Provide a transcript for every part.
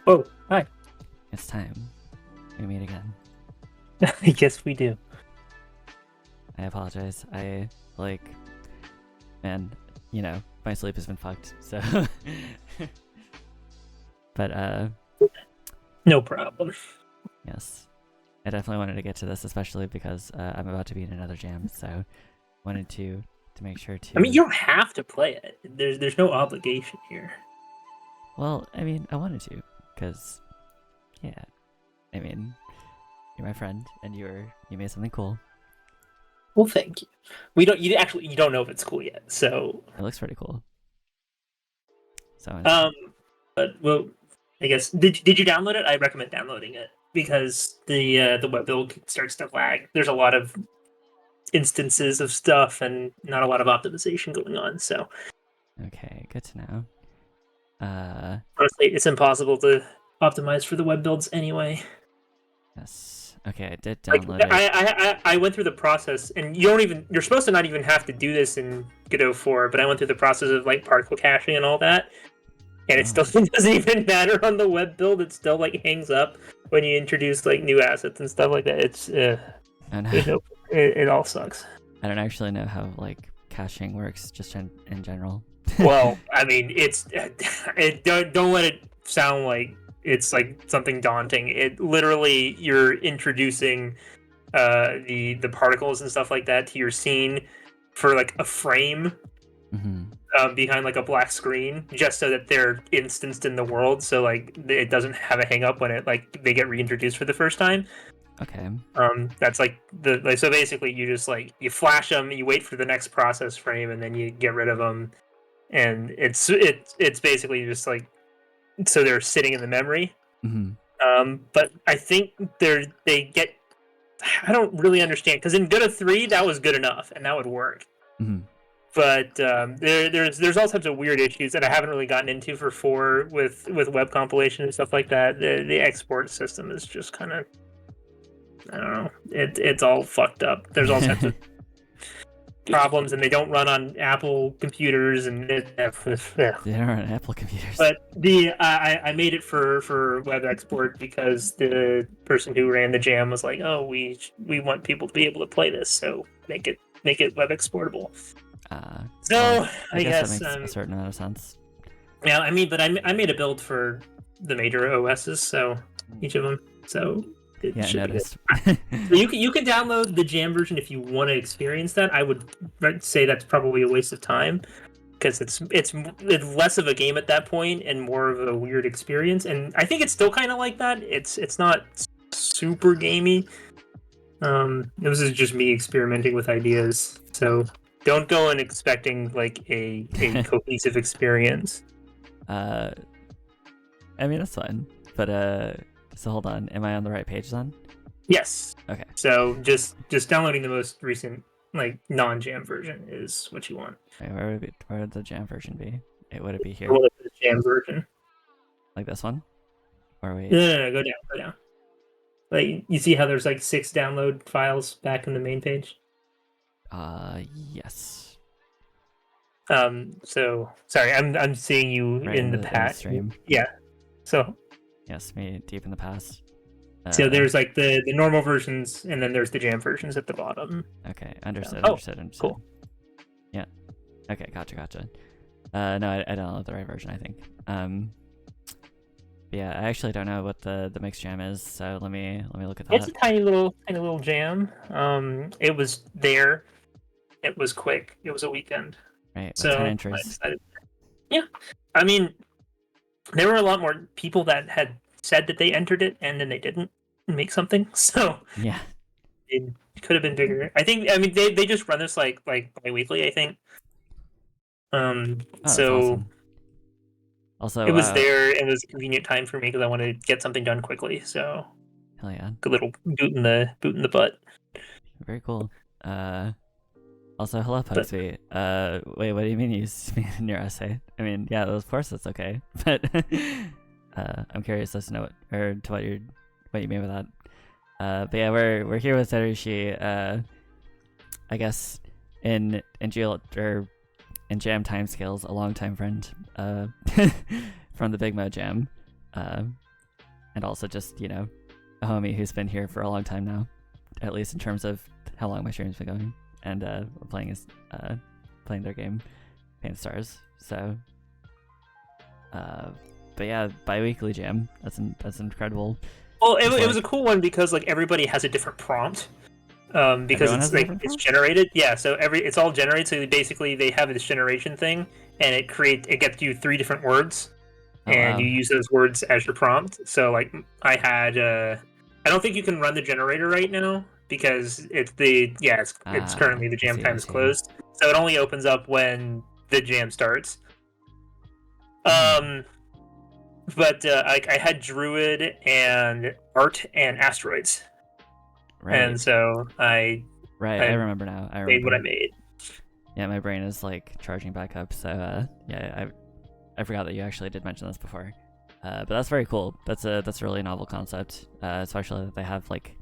Oh, hi. It's time. We meet again. Yes, we do. I apologize. Like, man, my sleep has been fucked, so. But, No problem. yes. I definitely wanted to get to this, especially because I'm about to be in another jam, so wanted to make sure I mean, to. you don't have to play it. There's no obligation here. Well, I mean, I wanted to, because, yeah. I mean, you're my friend, and you made something cool. Well, thank you. We don't. You don't know if it's cool yet. So, It looks pretty cool. So, um, but well, I guess did you download it? I recommend downloading it because the web build starts to lag. There's a lot of instances of stuff and not a lot of optimization going on. So, okay, good to know. honestly, it's impossible to optimize for the web builds anyway. Yes. Okay, I did Like download it. I went through the process, and you're supposed to not even have to do this in Godot 4, but I went through the process of like particle caching and all that, and it still Oh, doesn't even matter on the web build. It still like hangs up when you introduce like new assets and stuff like that. It's I don't there's know. no it all sucks. I don't actually know how like caching works just in general. Well, I mean, don't let it sound like it's like something daunting. It literally you're introducing the particles and stuff like that to your scene for like a frame Hmm. behind like a black screen, just so that they're instanced in the world, so like it doesn't have a hang up when it like they get reintroduced for the first time. Okay. That's like so basically you just like you flash them, you wait for the next process frame, and then you get rid of them, and it's basically just like so they're sitting in the memory. Hmm. But I think they get I don't really understand because in Godot 3 that was good enough and that would work. Hmm. But there's all types of weird issues that I haven't really gotten into for 4 with web compilation and stuff like that. The export system is just kind of I don't know. It's all fucked up. There's all types of problems and they don't run on Apple computers and yeah. They don't run Apple computers. But I made it for web export because the person who ran the jam was like, oh, we want people to be able to play this, so make it web exportable. Well, So I I guess that guess makes a certain amount of sense. yeah, I mean, but I made a build for the major OSs, so each of them, so it Yeah, I should be good. noticed. So you can download the jam version if you want to experience that. I would say that's probably a waste of time because it's less of a game at that point and more of a weird experience. And I think it's still kind of like that. It's not super gamey. This is just me experimenting with ideas. So don't go in expecting like a cohesive experience. uh, I mean that's fine. But so hold on. Am I on the right page then? Yes. Okay. So just downloading the most recent like non-jam version is what you want. Wait, where would the jam version be? Would it be here? Well, the jam version. Like this one? Or No, wait. no, no, go down, go down. Like you see how there's like 6 download files back in the main page. Yes. So sorry, I'm seeing you Right in the in the pat. stream. Yeah. So Yes, me deep in the past. so there's like the normal versions, and then there's the jam versions at the bottom. Okay, So, understood, oh, understood. cool. Yeah. Okay, gotcha. No, I don't know the right version, I think. Yeah, I actually don't know what the MixJam is, so let me look at It's that. a tiny little jam. It was there. It was quick. It was a weekend. Right, what kind of So I entries? decided. Yeah, I mean, there were a lot more people that had said that they entered it and then they didn't make something. So Yeah. it could have been bigger. I think. I mean, they just run this like bi-weekly. I think. Oh, that's So awesome. Also, it was there. It was a convenient time for me because I wanted to get something done quickly. So hell yeah, a little boot in the butt. very cool. Also, hello, But Puggsby. Wait, what do you mean you used me in your essay? I mean, yeah, of course that's okay, but I'm curious as to know what you mean with that. But yeah, we're here with Tzeryushi. I guess in jam timescales, a longtime friend, from the Big Mo Jam. and also just, you know, a homie who's been here for a long time now, at least in terms of how long my stream's been going, and we're playing their game, Paint Stars. So, but yeah, bi-weekly jam. That's incredible. Well, it was a cool one because like everybody has a different prompt. Because it's like it's generated, yeah. So it's all generated. So basically, they have this generation thing, and it gets you 3 different words, and you use those words as your prompt. So like I had, I don't think you can run the generator right now because it's currently the jam time is closed. So it only opens up when the jam starts. But I had druid and art and asteroids. Right. And so I remember now. I made what I made. Yeah, my brain is like charging back up. So yeah, I forgot that you actually did mention this before. But that's very cool. That's a really novel concept. Especially that they have like,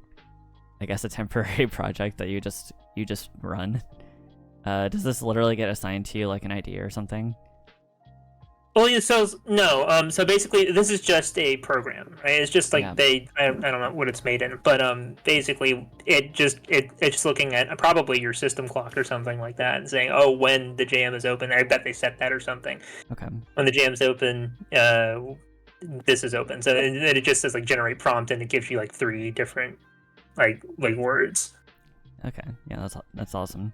I guess, a temporary project that you just run. Does this literally get assigned to you like an idea or something? Well, no. So basically, this is just a program, right? It's just like I don't know what it's made in, but basically, it's just looking at probably your system clock or something like that, and saying, oh, when the jam is open. I bet they set that or something. Okay. When the jam's open, this is open. So and then it just says like generate prompt, and it gives you like 3 different like words. Okay. Yeah, that's awesome.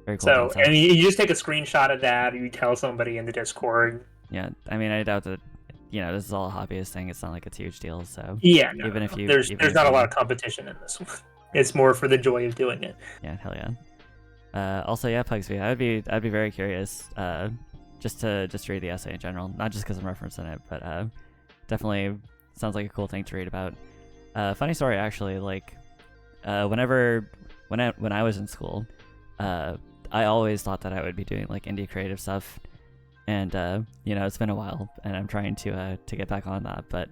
Very cool. So I mean, you just take a screenshot of that, or you tell somebody in the Discord. Yeah, I mean, I doubt that, you know, this is all a hobbyist thing. It's not like it's a huge deal, so... Yeah, there's not a lot of competition in this one. It's more for the joy of doing it. Yeah, hell yeah. Also, yeah, Pugsby, I'd be very curious, just to read the essay in general. Not just because I'm referencing it, but definitely sounds like a cool thing to read about. Funny story, actually, like, when I was in school, I always thought that I would be doing, like, indie creative stuff. And, you know, it's been a while, and I'm trying to get back on that, but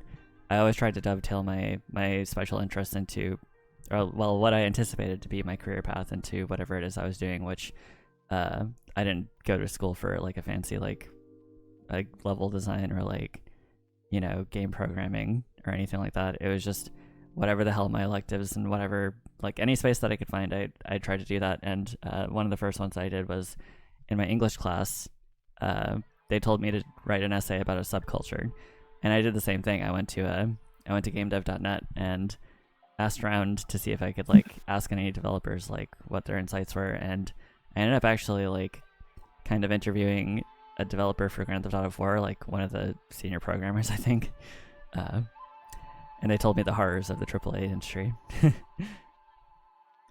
I always tried to dovetail my special interest into, what I anticipated to be my career path into whatever it is I was doing, which I didn't go to school for, like, a fancy, like level design or, like, you know, game programming or anything like that. It was just whatever the hell my electives and whatever, like, any space that I could find, I tried to do that, and one of the first ones I did was in my English class. They told me to write an essay about a subculture, and I did the same thing. I went to gamedev.net and asked around to see if I could like ask any developers like what their insights were, and I ended up actually like kind of interviewing a developer for Grand Theft Auto 4, like one of the senior programmers, I think, and they told me the horrors of the AAA industry. Do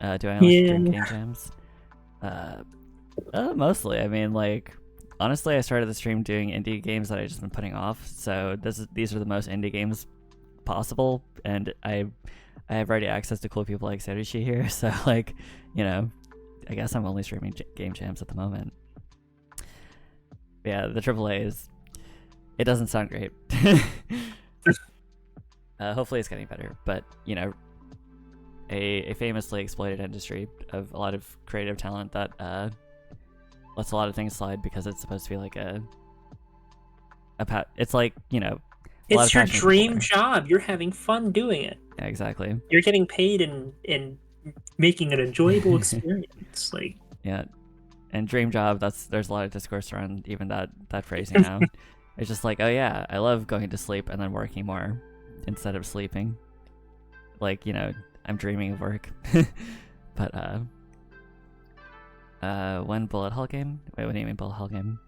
I only stream game jams? Mostly. I mean, like, honestly, I started the stream doing indie games that I just been putting off. So these are the most indie games possible, and I have already access to cool people like Tzeryushi here. So like, you know, I guess I'm only streaming game jams at the moment. Yeah, the AAA it doesn't sound great. Hopefully it's getting better, but you know, a famously exploited industry of a lot of creative talent that lets a lot of things slide because it's supposed to be like it's like, you know, it's your dream job. You're having fun doing it. Yeah, exactly. You're getting paid and making an enjoyable experience. Like, yeah, and dream job. There's a lot of discourse around even that phrasing now. It's just like, oh yeah, I love going to sleep and then working more instead of sleeping. Like, you know, I'm dreaming of work. But one bullet hell game? Wait, what do you mean bullet hell game?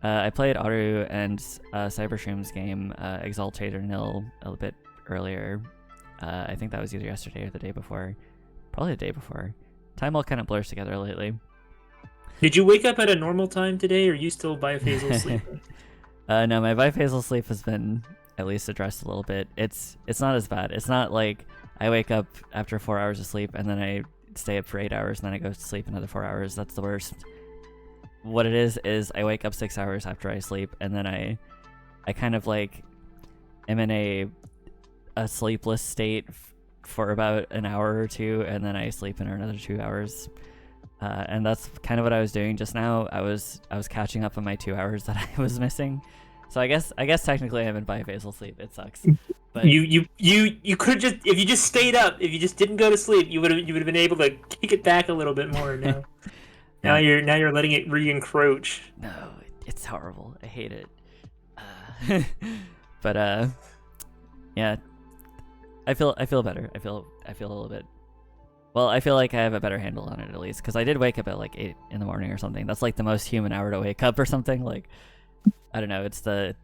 I played Aru and Cybershroom's game, Exaltator Nil, a bit earlier. I think that was either yesterday or the day before. Probably the day before. Time all kind of blurs together lately. Did you wake up at a normal time today, or are you still biphasal sleeping? No, my biphasal sleep has been at least addressed a little bit. It's not as bad. It's not like I wake up after 4 hours of sleep and then I stay up for 8 hours and then I go to sleep another 4 hours. That's the worst. What it is I wake up 6 hours after I sleep, and then I kind of like am in a sleepless state for about an hour or two, and then I sleep in another 2 hours. And that's kind of what I was doing just now. I was catching up on my 2 hours that I was missing. So I guess technically I'm in biphasal sleep. It sucks. But you could just, if you just stayed up, if you just didn't go to sleep, you would have been able to kick it back a little bit more now. yeah, Now you're letting it re-encroach. no, it's horrible. I hate it. But yeah, I feel better. I feel a little bit. Well, I feel like I have a better handle on it at least, because I did wake up at like 8 in the morning or something. That's like the most human hour to wake up or something. Like, I don't know. It's the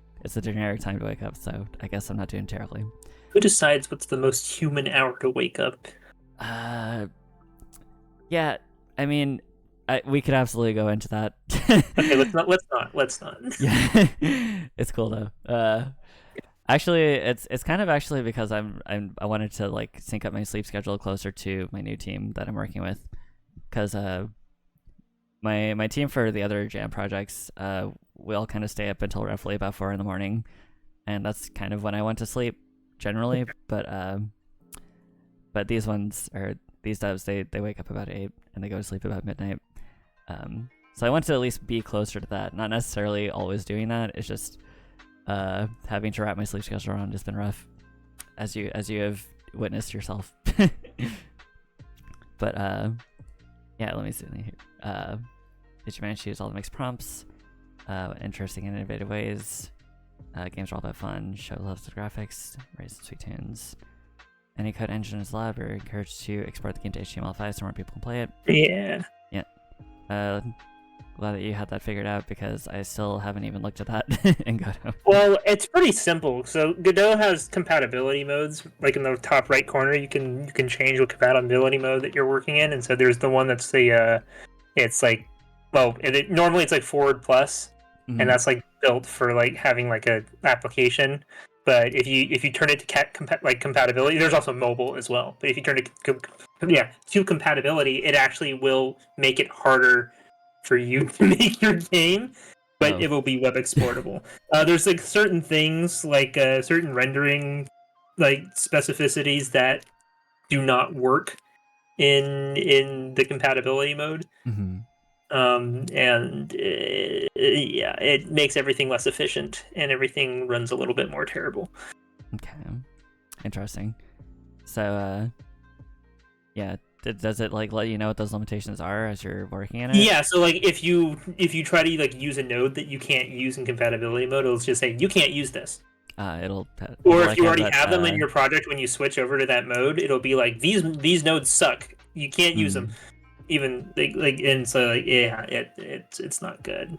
generic time to wake up, so I guess I'm not doing terribly. Who decides what's the most human hour to wake up? Yeah. I mean, we could absolutely go into that. Okay, let's not. Yeah, it's cool though. Actually, it's kind of actually because I wanted to like sync up my sleep schedule closer to my new team that I'm working with, because my team for the other jam projects, we all kind of stay up until roughly about 4 in the morning, and that's kind of when I went to sleep generally. But these devs, they wake up about 8 and they go to sleep about midnight. So I want to at least be closer to that. Not necessarily always doing that. It's just having to wrap my sleep schedule around has been rough, as you have witnessed yourself. But yeah, let me see. Did you manage to use all the mixed prompts? Interesting and innovative ways. Games are all about fun. Show loves the graphics. Raise sweet tunes. Any code engine is allowed. We're encouraged to export the game to HTML5 so more people can play it. Yeah. Yeah. Glad that you had that figured out, because I still haven't even looked at that in Godot. Well, it's pretty simple. So Godot has compatibility modes. Like in the top right corner, you can change what compatibility mode that you're working in. And so there's the one that's the it's like, well, normally it's like forward plus, Mhm. and that's like built for like having like a application. But if you turn it to compatibility, there's also mobile as well. But if you turn it to compatibility, it actually will make it harder for you to make your game, but it will be web exportable. There's like certain things, like certain rendering like specificities that do not work in the compatibility mode. Mm-hmm. And yeah, it makes everything less efficient and everything runs a little bit more terrible. Okay, interesting. So yeah, does it like let you know what those limitations are as you're working in it? Yeah, so like if you try to like use a node that you can't use in compatibility mode, it'll just say you can't use this. It'll or if like you already have them in your project, when you switch over to that mode, it'll be like these nodes suck. You can't use them. Even like and so like, yeah, it's not good.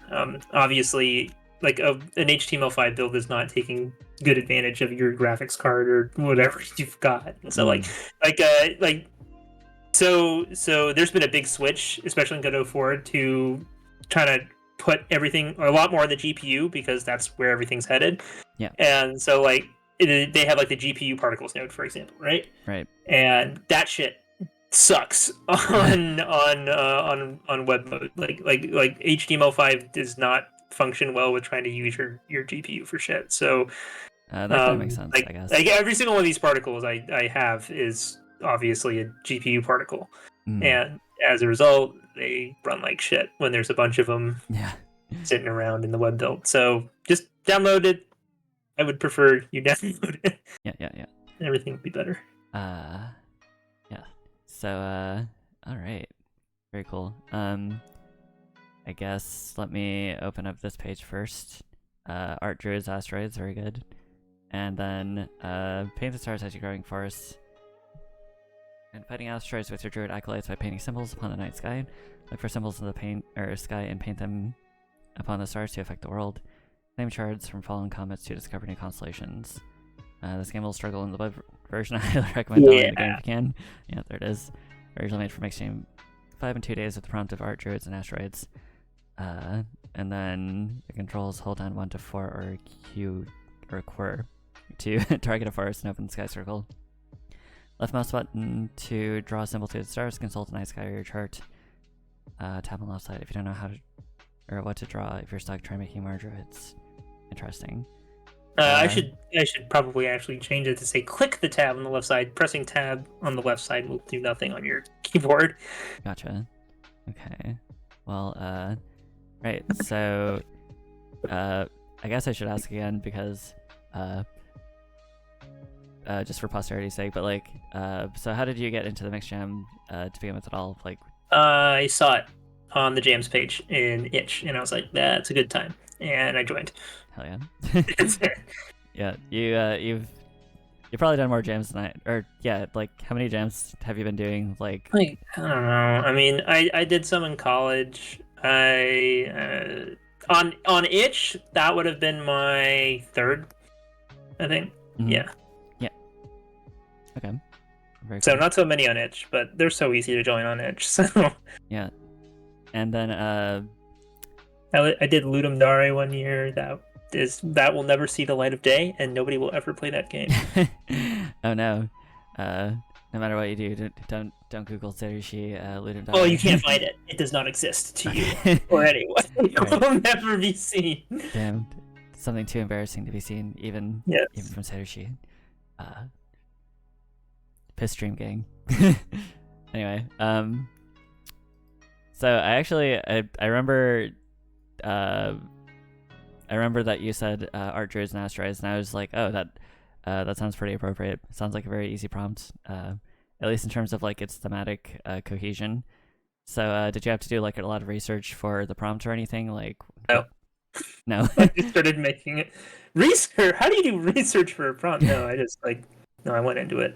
Obviously, like an HTML5 build is not taking good advantage of your graphics card or whatever you've got. So so there's been a big switch, especially in Godot 4, to trying to put everything a lot more on the GPU, because that's where everything's headed. Yeah. And so like they have like the GPU particles node, for example, right? Right. And that shit sucks on web mode. Like HTML5 does not function well with trying to use your GPU for shit. So that kind of makes sense, I guess. Like every single one of these particles I have is obviously a GPU particle, and as a result, they run like shit when there's a bunch of them sitting around in the web build. So just download it. I would prefer you download it. Yeah. Everything would be better. Yeah. So all right, very cool. I guess let me open up this page first. Art druids, asteroids, very good. And then paint the stars as you're growing forests. And fighting asteroids with your druid acolytes by painting symbols upon the night sky. Look for symbols in the sky and paint them upon the stars to affect the world. Claim shards from fallen comets to discover new constellations. This game will struggle in the web version. I highly recommend downloading the game if you can. Yeah, there it is. Originally made for MixJam 5 in 2 days with the prompt of art druids and asteroids. And then the controls hold down 1 to 4 or Q or Quir to target a forest and open the sky circle. Left mouse button to draw a symbol to the stars. Consult the night sky or your chart. Tap on the left side if you don't know how to or what to draw. If you're stuck, try making more druids. Interesting. I should probably actually change it to say click the tab on the left side. Pressing tab on the left side will do nothing on your keyboard. Gotcha. Okay. Well, right. So, I guess I should ask again, because just for posterity's sake, but like, so how did you get into the MixJam to begin with at all? Like, I saw it on the jams page in Itch, and I was like, that's a good time, and I joined. hell yeah. Yeah, you've probably done more jams than like how many jams have you been doing? Like I don't know. I mean, I did some in college. On Itch, that would have been my third, I think. Mhm. Yeah. Okay. Very So cool. not so many on Itch, but they're so easy to join on Itch. So Yeah. And then I did Ludum Dare one year. That will never see the light of day, and nobody will ever play that game. oh no. No matter what you do, don't Google Tzeryushi Ludum Dare. Oh, you can't find it. It does not exist to you or anyone. It will never be seen. Damn. Something too embarrassing to be seen, even from Tzeryushi. Piss stream gang. Anyway, so I remember that you said art druids and asteroids, and I was like, oh, that sounds pretty appropriate. Sounds like a very easy prompt, at least in terms of like its thematic cohesion. So did you have to do like a lot of research for the prompt or anything? Like no. I just started making it. Research? How do you do research for a prompt? No, I went into it.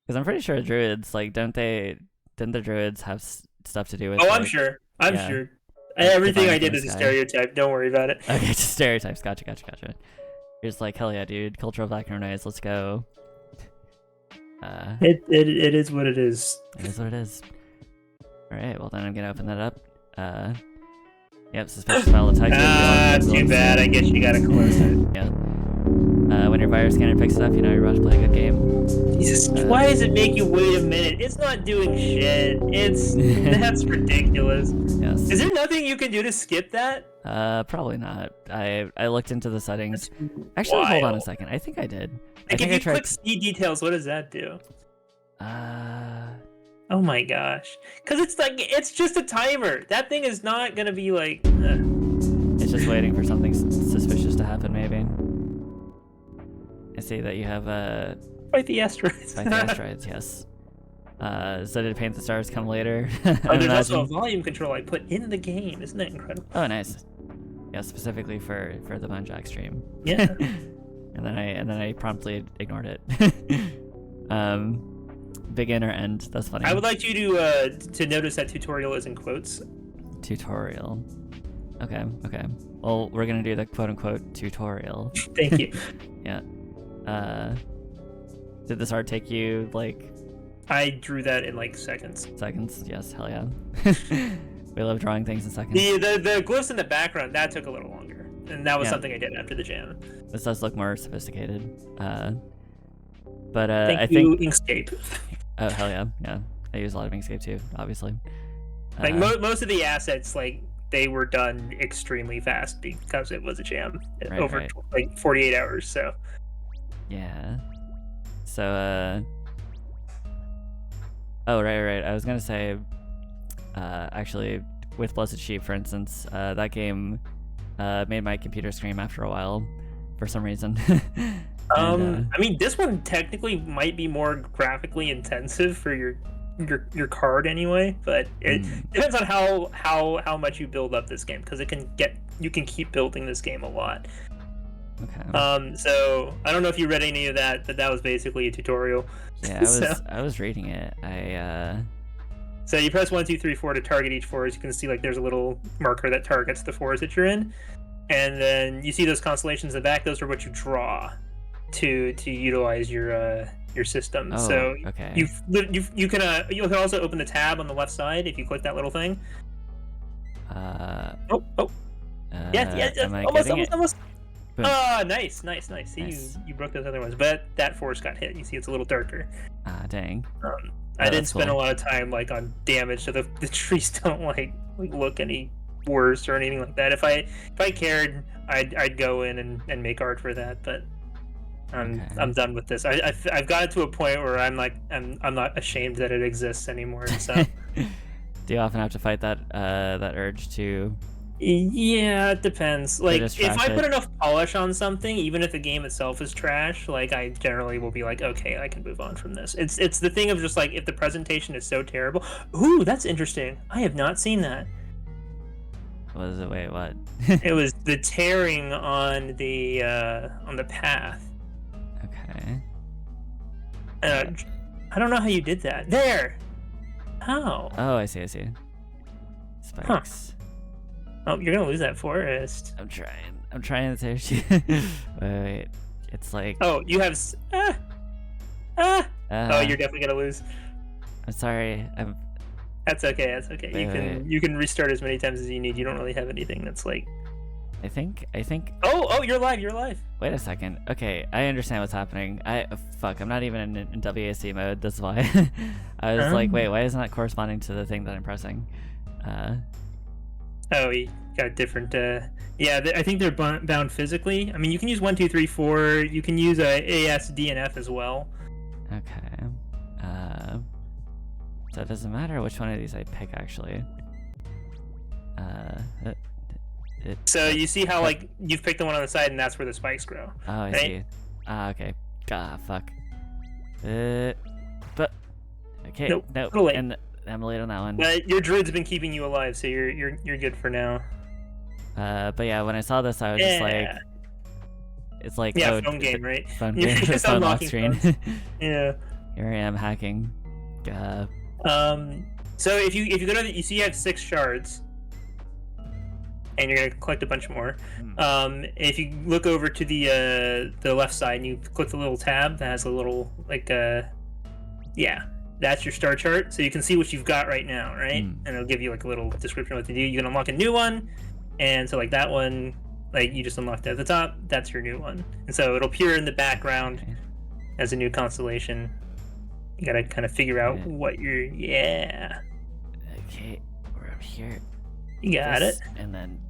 Because I'm pretty sure druids, like, didn't the druids have stuff to do with? Oh, like, I'm sure. I'm sure. Like, Everything I divine did from is the a sky. stereotype. Don't worry about it. Okay, just stereotypes. Gotcha. You're just like, hell yeah, dude. Cultural background noise. Let's go. It is what it is. It is what it is. All right. Well, then I'm gonna open that up. Yep. Suspicious file attack. That's too bad. I guess you gotta close it. Yeah. When your virus scanner picks it up, you know you're about to play a good game. Jesus, why does it make you wait a minute? It's not doing shit. That's ridiculous. Yes. Is there nothing you can do to skip that? Probably not. I looked into the settings. That's Actually, hold on a wild. second. I think I did. Like, I think if you I tried. click see details, what does that do? Oh my gosh. Because it's just a timer. That thing is not going to be like... It's just waiting for something suspicious to happen, maybe. I see that you have Fight the asteroids. Fight the asteroids, yes. So did Paint the Stars come later? Oh, there's also a volume control I put in the game. Isn't that incredible? Oh, nice. Yeah, specifically for the Bone Jack stream. Yeah. and then I promptly ignored it. Begin or end? That's funny. I would like you to notice that tutorial is in quotes. Tutorial. Okay. Well, we're gonna do the quote-unquote tutorial. Thank you. Yeah. Did this art take you like? I drew that in like seconds. Seconds? Yes, hell yeah. We love drawing things in seconds. The glyphs in the background, that took a little longer, and that was something I did after the jam. This does look more sophisticated. But Thank you, Inkscape. Oh hell yeah. I use a lot of Inkscape too, obviously. Like most of the assets, like they were done extremely fast because it was a jam over like 48 hours. So yeah. So oh right. I was gonna say, actually, with Blessed Sheep, for instance, that game made my computer scream after a while, for some reason. And, I mean, this one technically might be more graphically intensive for your card anyway, but it depends on how much you build up this game, because you can keep building this game a lot. Okay. So I don't know if you read any of that, but that was basically a tutorial. Yeah, I was reading it. So you press 1, 2, 3, 4 to target each forest. You can see like there's a little marker that targets the forest that you're in, and then you see those constellations in the back. Those are what you draw to utilize your system. Oh, so okay. you can also open the tab on the left side if you click that little thing. Almost. Nice. See, nice. You broke those other ones, but that forest got hit. You see, it's a little darker. Dang. I didn't spend a lot of time like on damage, so the trees don't like look any worse or anything like that. If I cared, I'd go in and make art for that, but I'm done with this. I've got it to a point where I'm not ashamed that it exists anymore. So do you often have to fight that urge to Yeah, it depends. Like, if distract I put it. enough polish on something, even if the game itself is trash, like I generally will be like, okay, I can move on from this. It's the thing of just like if the presentation is so terrible. Ooh, that's interesting. I have not seen that. What is it? Wait, what? It was the tearing on the path. Okay. I don't know how you did that. There. How? Oh, I see. Spikes. Oh, you're gonna lose that forest. I'm trying to Tzeryushi. Wait. It's like. Oh, you have. Oh, you're definitely gonna lose. I'm sorry. That's okay. That's okay. Wait. You can restart as many times as you need. You don't really have anything that's like. I think. Oh, you're live. You're live. Wait a second. Okay, I understand what's happening. Fuck. I'm not even in WAC mode. That's why. I was like, wait, why isn't that corresponding to the thing that I'm pressing? Oh, you got different. Yeah, I think they're bound physically. I mean, you can use 1, 2, 3, 4. You can use A, S, D, and F as well. Okay. So it doesn't matter which one of these I pick, actually. So you see how like you've picked the one on the side, and that's where the spikes grow. Oh, I see. Okay. Fuck. But okay. Nope. No. And I'm late on that one. But your druid's been keeping you alive, so you're good for now. But yeah, when I saw this, I was just like, it's like phone game, right? Phone game, phone lock screen. Yeah. Here I am hacking. So if you go to you see you have 6 shards, and you're gonna collect a bunch more. If you look over to the left side and you click the little tab that has a little like that's your star chart, so you can see what you've got right now, right? And it'll give you like a little description of what to do. You can unlock a new one, and so like that one, like you just unlocked at the top, that's your new one, and so it'll appear in the background as a new constellation. You gotta kind of figure out what you're. Okay, we're up here. You got it. And then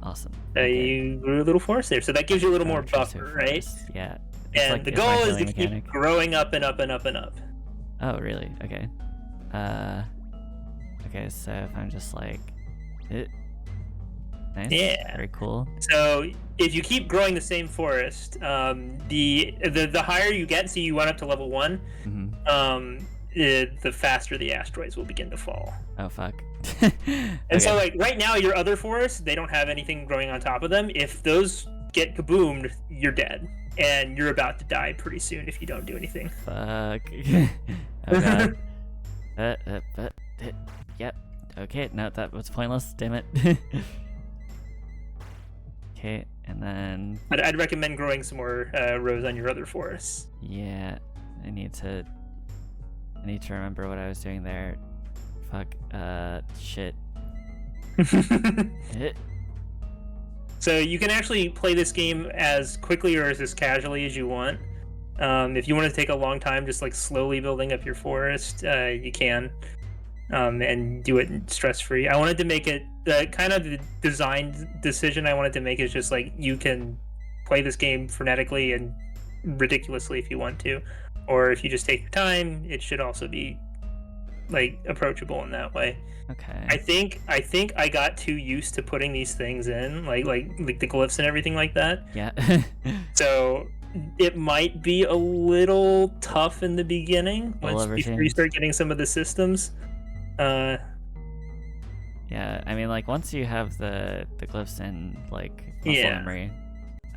awesome. You grew a little forest there, so that gives you a little more buffer, right? Yeah. And like, the goal is to keep growing up and up and up and up. Oh, really? Okay. Okay, so if I'm just like, nice. Yeah. Very cool. So if you keep growing the same forest, the higher you get, so you went up to level 1, the faster the asteroids will begin to fall. Oh fuck. And so like right now, your other forests, they don't have anything growing on top of them. If those get kaboomed, you're dead. And you're about to die pretty soon if you don't do anything. Fuck. Oh god. Yep. Okay, no, that was pointless. Damn it. Okay, and then. I'd recommend growing some more rows on your other forests. Yeah, I need to remember what I was doing there. Fuck. Shit. So you can actually play this game as quickly or as casually as you want. If you want to take a long time just like slowly building up your forest, you can, and do it stress-free. I wanted to make it kind of the design decision I wanted to make is just like you can play this game frenetically and ridiculously if you want to, or if you just take your time, it should also be like approachable in that way. Okay. I think I got too used to putting these things in, like the glyphs and everything like that. Yeah. So it might be a little tough in the beginning before you start getting some of the systems. Yeah, I mean, like once you have the glyphs in like muscle memory,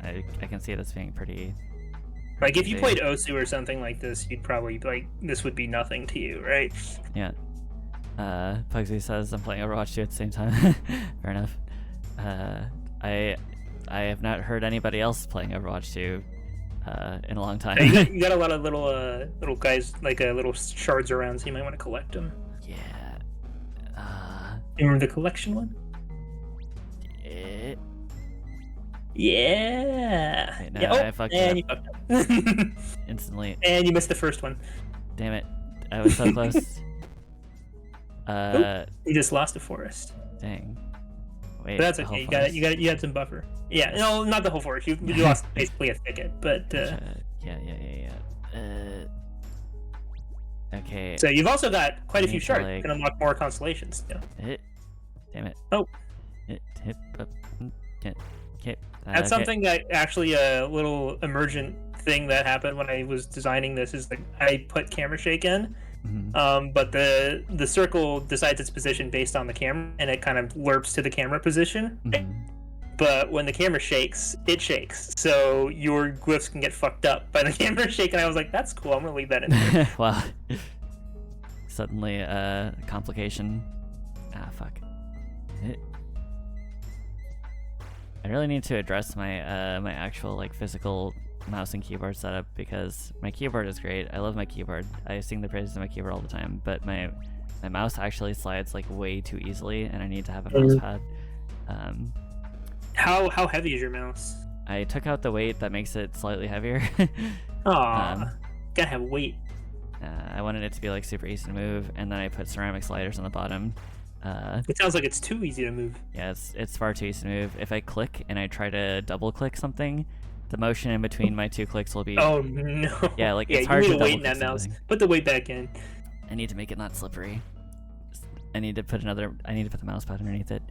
I can see this being pretty. Like if you played Osu or something like this, you'd probably be like, this would be nothing to you, right? Yeah. Pugsy says I'm playing Overwatch 2 at the same time. Fair enough. I have not heard anybody else playing Overwatch 2 in a long time. You got a lot of little guys, like little shards around, so you might want to collect them. Yeah. You remember the collection one? Yeah. Wait, no, yeah. I fucked up. You fucked up. Instantly. And you missed the first one. Damn it. I was so close. You just lost a forest. Dang. Wait. But that's okay. You had some buffer. Yeah. No, not the whole forest. You lost basically a thicket, but. Yeah. Okay. So you've also got quite a few shards. You can unlock more constellations. Yeah. Damn it. Oh. Okay. That's something that actually a little emergent thing that happened when I was designing this is like I put camera shake in, but the circle decides its position based on the camera, and it kind of lerps to the camera position. But when the camera shakes, it shakes, so your glyphs can get fucked up by the camera shake. And I was like, that's cool. I'm gonna leave that in there. Wow. Suddenly, complication. Ah, fuck. I really need to address my my actual like physical mouse and keyboard setup, because my keyboard is great. I love my keyboard. I sing the praises of my keyboard all the time, but my mouse actually slides like way too easily, and I need to have a mouse pad. How heavy is your mouse? I took out the weight that makes it slightly heavier. Aw, gotta have weight. I wanted it to be like super easy to move, and then I put ceramic sliders on the bottom. It sounds like it's too easy to move. Yeah, it's far too easy to move. If I click and I try to double click something, the motion in between my two clicks will be... Oh no. Yeah, like it's hard you to need double weight in click that mouse. something. Put the weight back in. I need to make it not slippery. I need to put the mouse pad underneath it.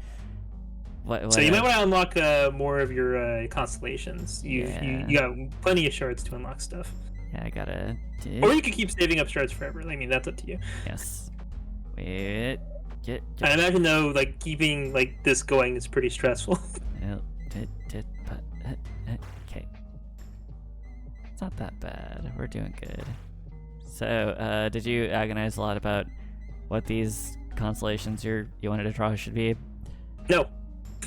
So you might want to unlock more of your constellations. You got plenty of shards to unlock stuff. Yeah, I gotta... Or you could keep saving up shards forever. I mean, that's up to you. Yes. Wait. Get. I imagine though, like keeping like this going is pretty stressful. Okay. It's not that bad. We're doing good. So, did you agonize a lot about what these constellations you wanted to draw should be? No.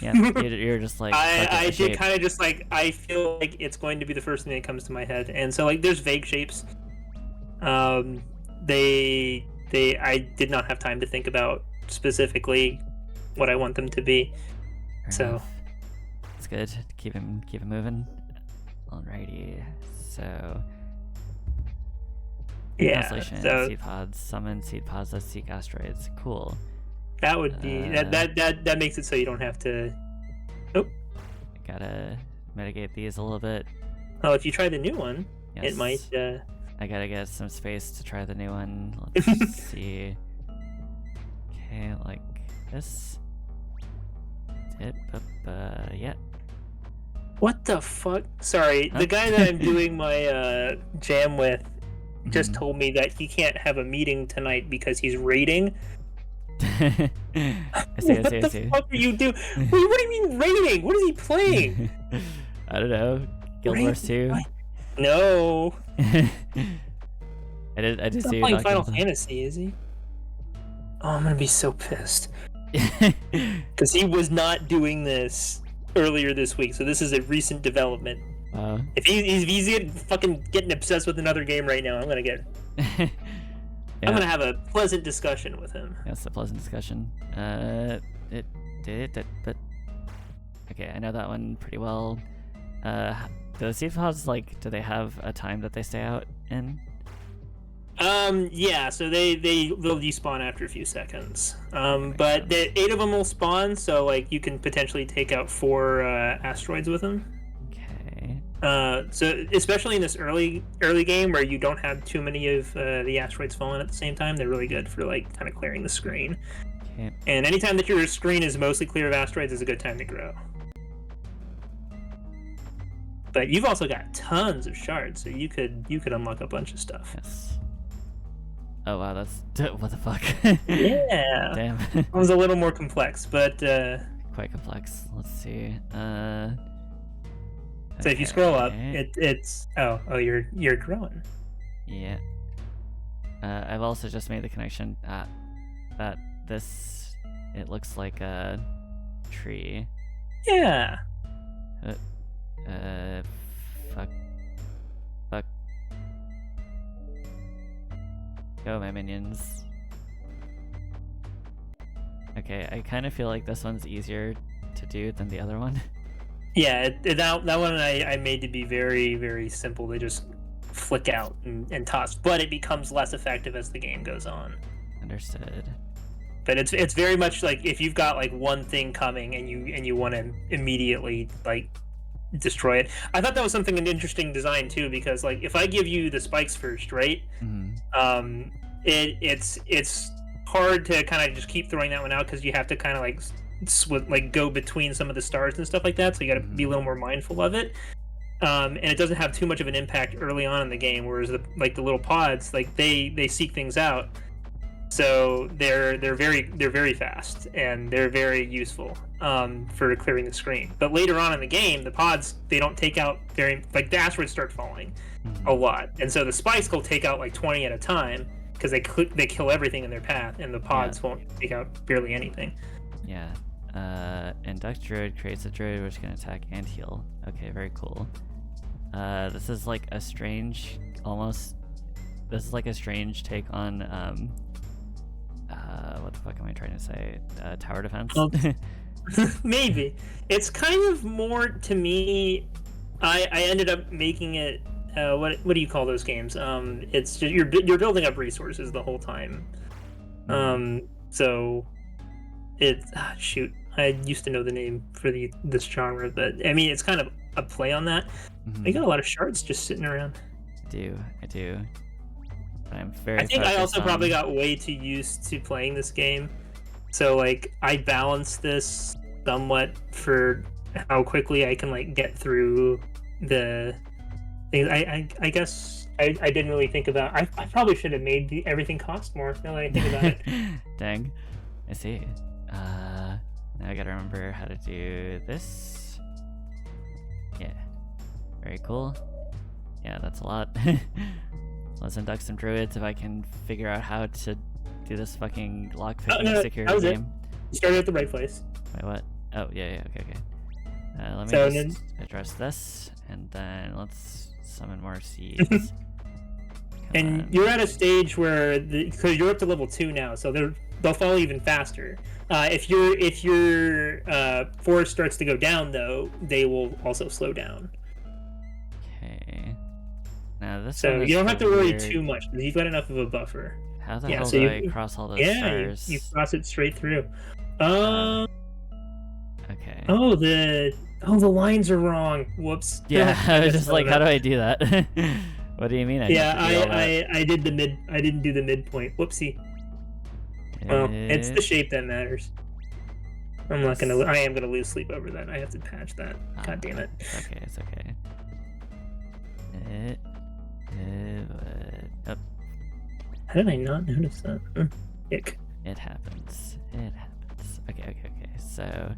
Yeah, you're just like... I did kind of just like, I feel like it's going to be the first thing that comes to my head. And so like there's vague shapes. I did not have time to think about specifically what I want them to be. So it's good. Keep him moving. Alrighty. So yeah. Constellation, So seed pods, summon seed pods that seek asteroids. Cool. That would be that makes it so you don't have to. Oh. Gotta mitigate these a little bit. Oh, if you try the new one, yes. it might. I gotta get some space to try the new one. Let's see. Okay, like this. Yeah. What the fuck? Sorry, the guy that I'm doing my jam with just told me that he can't have a meeting tonight because he's raiding. I see. What the fuck are you doing? Wait, what do you mean raiding? What is he playing? I don't know. Guild Wars 2? No. I did He's see not you playing Final Fantasy, is he? Oh, I'm gonna be so pissed. Because he was not doing this earlier this week, so this is a recent development. Wow. If he's fucking getting obsessed with another game right now, I'm gonna get... Yeah. I'm gonna have a pleasant discussion with him. Yes, a pleasant discussion. But okay, I know that one pretty well. The seed pods, like, do they have a time that they stay out in? Yeah, so they'll despawn after a few seconds. But 8 of them will spawn, so like you can potentially take out 4 asteroids with them. Okay. So especially in this early game where you don't have too many of the asteroids falling at the same time, they're really good for like kind of clearing the screen. Okay. And anytime that your screen is mostly clear of asteroids is a good time to grow. But you've also got tons of shards, so you could unlock a bunch of stuff. Yes. Oh wow, that's what the fuck. Yeah. Damn. It was a little more complex, but quite complex. Let's see. So if you scroll up, it's you're growing. Yeah. I've also just made the connection that this it looks like a tree. Yeah. Fuck. Go, my minions. Okay, I kind of feel like this one's easier to do than the other one. Yeah, that one I made to be very, very simple. They just flick out and toss, but it becomes less effective as the game goes on. Understood. But it's very much like if you've got like one thing coming and you want to immediately like destroy it. I thought that was an interesting design too, because like if I give you the spikes first, right? Mm-hmm. It's hard to kind of just keep throwing that one out because you have to kind of like like go between some of the stars and stuff like that. So you got to be a little more mindful of it. And it doesn't have too much of an impact early on in the game, whereas the little pods, like they seek things out, so they're very fast and they're very useful for clearing the screen. But later on in the game, the pods, they don't take out like the asteroids start falling a lot, and so the spikes will take out like 20 at a time because they kill everything in their path, and the pods won't take out barely anything. Yeah. Induct druid creates a druid which can attack and heal. Okay, very cool. This is like a strange, this is like a strange take on, what the fuck am I trying to say? Tower defense? Maybe. It's kind of more, to me, I ended up making it, what do you call those games? It's just, you're building up resources the whole time. So, it's, shoot. I used to know the name for this genre, but I mean, it's kind of a play on that. I got a lot of shards just sitting around. I do. I'm I think I also probably got way too used to playing this game, so like I balanced this somewhat for how quickly I can like get through the things. I guess I didn't really think about. I probably should have made everything cost more. Now that I think about it. Dang, I see. Now I gotta remember how to do this. Yeah, very cool. Yeah, that's a lot. Let's induct some druids if I can figure out how to do this fucking lockpicking security game. You started at the right place. Wait, what? Oh, yeah, okay. Let me just address this, and then let's summon more seeds. And you're at a stage where, because you're up to level 2 now, so they'll fall even faster. If your forest starts to go down, though, they will also slow down. Okay. Now this. So you don't have to worry too much because you've got enough of a buffer. How the hell do I cross all those stars? You cross it straight through. Okay. Oh, the lines are wrong. Whoops. Yeah, I was just like, how do I do that? What do you mean? I did the mid. I didn't do the midpoint. Whoopsie. Well, it's the shape that matters. I am gonna lose sleep over that. I have to patch that. God damn it. It's okay. How did I not notice that? Ick. It happens. Okay. So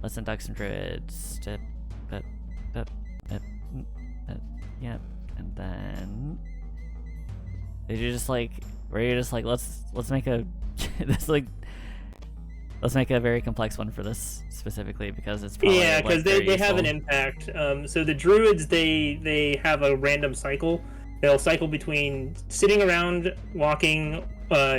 let's induct some druids. Yep. And then did you just like? Were you just like let's make a let's make a very complex one for this specifically because it's probably because they have an impact. So the druids they have a random cycle. They'll cycle between sitting around, walking,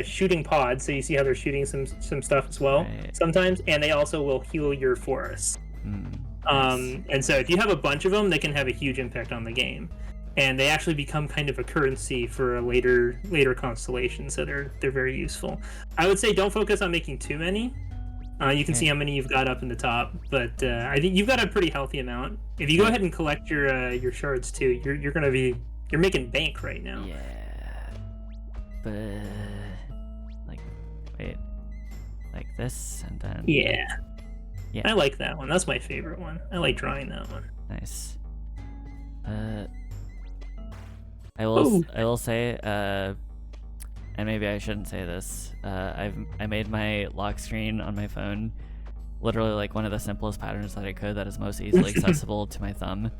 shooting pods. So you see how they're shooting some stuff as well sometimes, and they also will heal your forests. And so if you have a bunch of them, they can have a huge impact on the game. And they actually become kind of a currency for a later constellation, so they're very useful. I would say don't focus on making too many. You can see how many you've got up in the top, but I think you've got a pretty healthy amount. If you go ahead and collect your shards too, you're making bank right now. Yeah, but like this, and then yeah. I like that one. That's my favorite one. I like drawing that one. Nice. I will say, and maybe I shouldn't say this. I made my lock screen on my phone literally like one of the simplest patterns that I could that is most easily accessible to my thumb.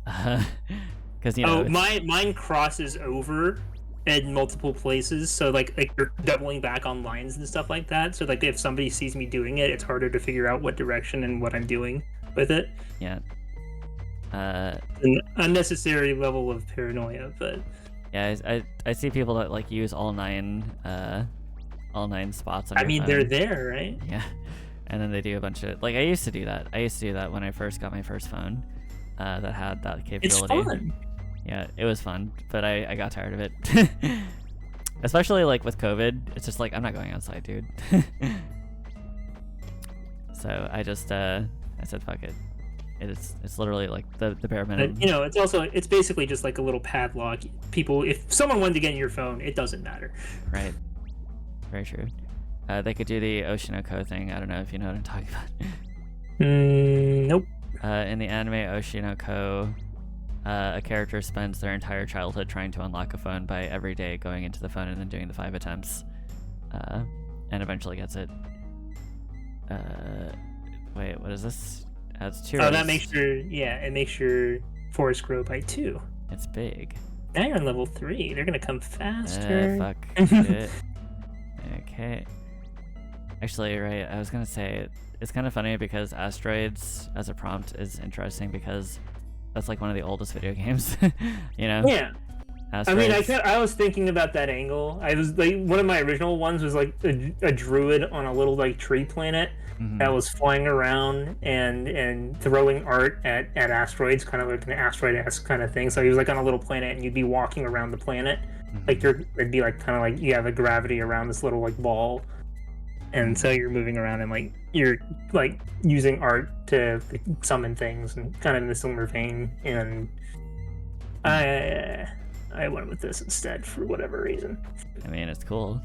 Because mine crosses over in multiple places, so like you're doubling back on lines and stuff like that. So like if somebody sees me doing it, it's harder to figure out what direction and what I'm doing with it. Yeah. An unnecessary level of paranoia, but yeah, I see people that like use all nine spots on their phone. They're there, right? Yeah, and then they do a bunch of like I used to do that when I first got my first phone that had that capability. It's fun. Yeah, it was fun, but I got tired of it. Especially like with COVID, it's just like I'm not going outside, dude. So I just I said fuck it. It's literally like the bare minimum. But, it's basically just like a little padlock. People, if someone wanted to get in your phone, it doesn't matter. Right. Very true. They could do the Oshinoko thing. I don't know if you know what I'm talking about. Nope. In the anime Oshinoko, a character spends their entire childhood trying to unlock a phone by every day going into the phone and then doing the 5 attempts, and eventually gets it. Wait, what is this? Adds 2 rows. Oh, that makes it makes your forest grow by 2. It's big. Now you're on level 3. They're gonna come faster. Fuck. Shit. Okay. Actually, right, I was gonna say, it's kind of funny because asteroids as a prompt is interesting because that's like one of the oldest video games, you know? Yeah. Asteroids. I mean, I was thinking about that angle. I was like, one of my original ones was like a druid on a little like tree planet that was flying around and throwing art at asteroids, kind of like an asteroid-esque kind of thing. So he was like on a little planet, and you'd be walking around the planet, like it'd be like kind of like you have a gravity around this little like ball, and so you're moving around and like you're like using art to summon things and kind of in a similar vein. And I went with this instead for whatever reason. I mean, it's cool.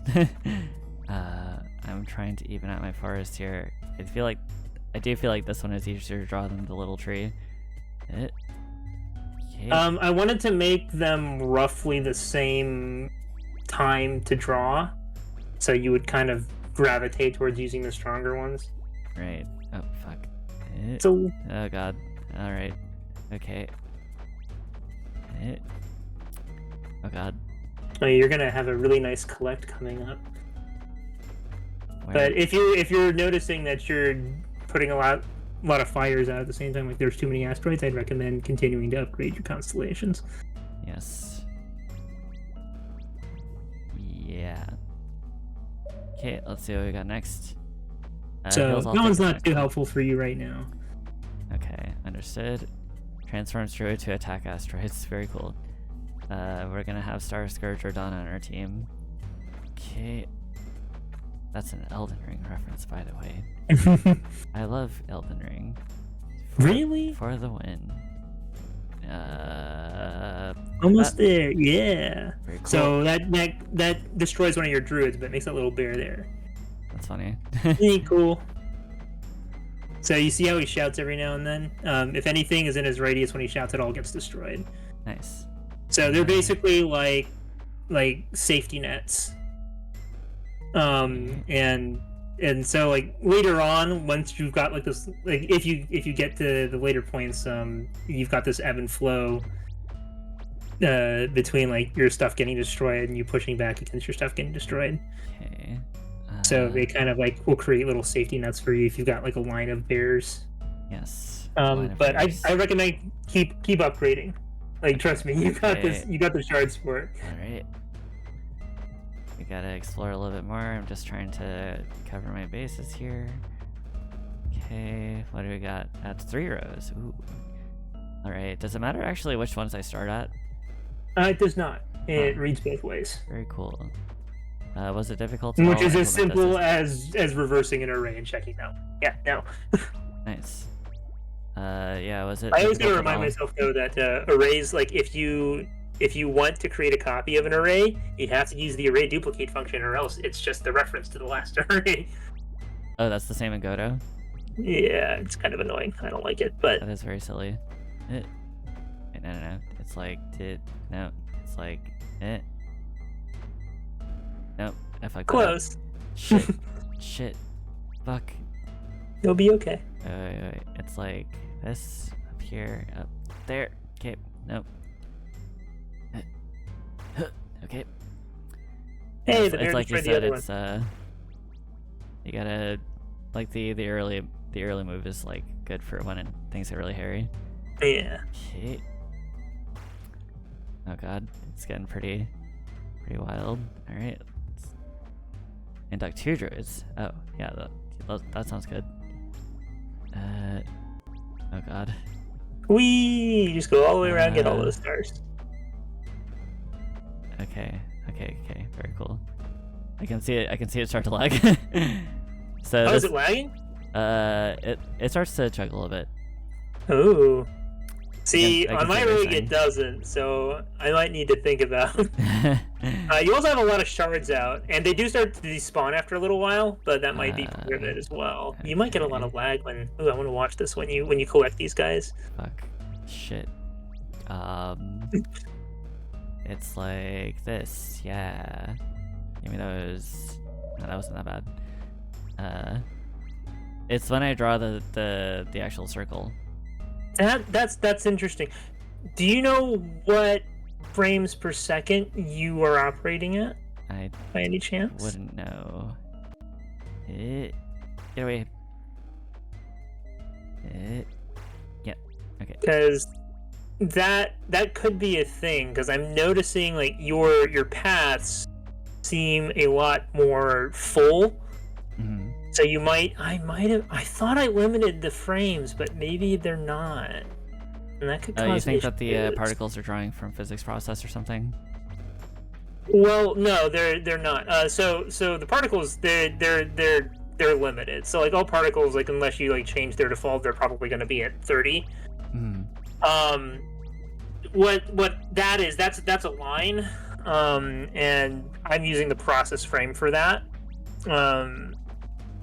I'm trying to even out my forest here. I do feel like this one is easier to draw than the little tree. Okay. I wanted to make them roughly the same time to draw, so you would kind of gravitate towards using the stronger ones. Right. Oh, fuck. So. Oh, God. Alright. Okay. Oh, God. Oh, you're gonna have a really nice collect coming up. Where? But if you're noticing that you're putting a lot of fires out at the same time, like there's too many asteroids, I'd recommend continuing to upgrade your constellations. Yes. Yeah. Okay, let's see what we got next. So that one's not too helpful for you right now. Okay, understood. Transforms Druid to attack asteroids. Very cool. We're gonna have Star Scourge or Dawn on our team. Okay. That's an Elden Ring reference, by the way. I love Elden Ring. Really? For the win. Almost there, yeah. Very cool. So that destroys one of your druids, but makes that little bear there. That's funny. Pretty cool. So you see how he shouts every now and then? If anything is in his radius when he shouts, it all gets destroyed. Nice. So they're basically like safety nets. And so like later on, once you've got like this, like if you get to the later points, you've got this ebb and flow between like your stuff getting destroyed and you pushing back against your stuff getting destroyed. Okay. So they kind of like will create little safety nets for you if you've got like a line of bears. Yes. But I recommend keep upgrading. Like trust me, you got this. You got the shards for it. All right. We gotta explore a little bit more. I'm just trying to cover my bases here. Okay, what do we got? That's 3 rows. Ooh. All right. Does it matter actually which ones I start at? It does not. It reads both ways. Very cool. Was it difficult? Which is as simple as reversing an array and checking no. Yeah, no. Nice. Yeah, was it? I always gotta remind myself though that arrays, like if you want to create a copy of an array, you have to use the array duplicate function, or else it's just the reference to the last array. Oh, that's the same in Godot? Yeah, it's kind of annoying. I don't like it, but that is very silly. Wait, no. It's like no. It's like Nope, I fucked close. That up. Shit. Fuck. You'll be okay. Wait. It's like this up here, up there. Okay. Nope. Okay. Hey, it's like you said. It's you gotta like the early move is like good for when things get really hairy. Yeah. Okay. Oh god, it's getting pretty wild. All right. Induct 2 druids. Oh yeah, that sounds good. Oh god. Whee! Just go all the way around, get all those stars. Okay. Very cool. I can see it start to lag. So is it lagging? It starts to chug a little bit. Oh. See, I on can see my what you're rig saying. it doesn't, so I might need to think about. You also have a lot of shards out, and they do start to despawn after a little while, but that might be part of it as well. You might get a lot Okay. of lag when. Ooh, I want to watch this when you collect these guys. Fuck. Shit. It's like this. Yeah. Give me those. No, that wasn't that bad. It's when I draw the actual circle. That's interesting. Do you know what frames per second you are operating at I by any chance? wouldn't know. Get away. Yeah. Okay. Because that could be a thing. Because I'm noticing like your paths seem a lot more full. Mm-hmm. So I thought I limited the frames, but maybe they're not. And that could cause You think that the issues. particles are drawing from physics process or something? Well, no, they're not. So the particles they're limited. So like all particles, like unless you like change their default, they're probably going to be at 30. Mm-hmm. What that is, that's a line. And I'm using the process frame for that.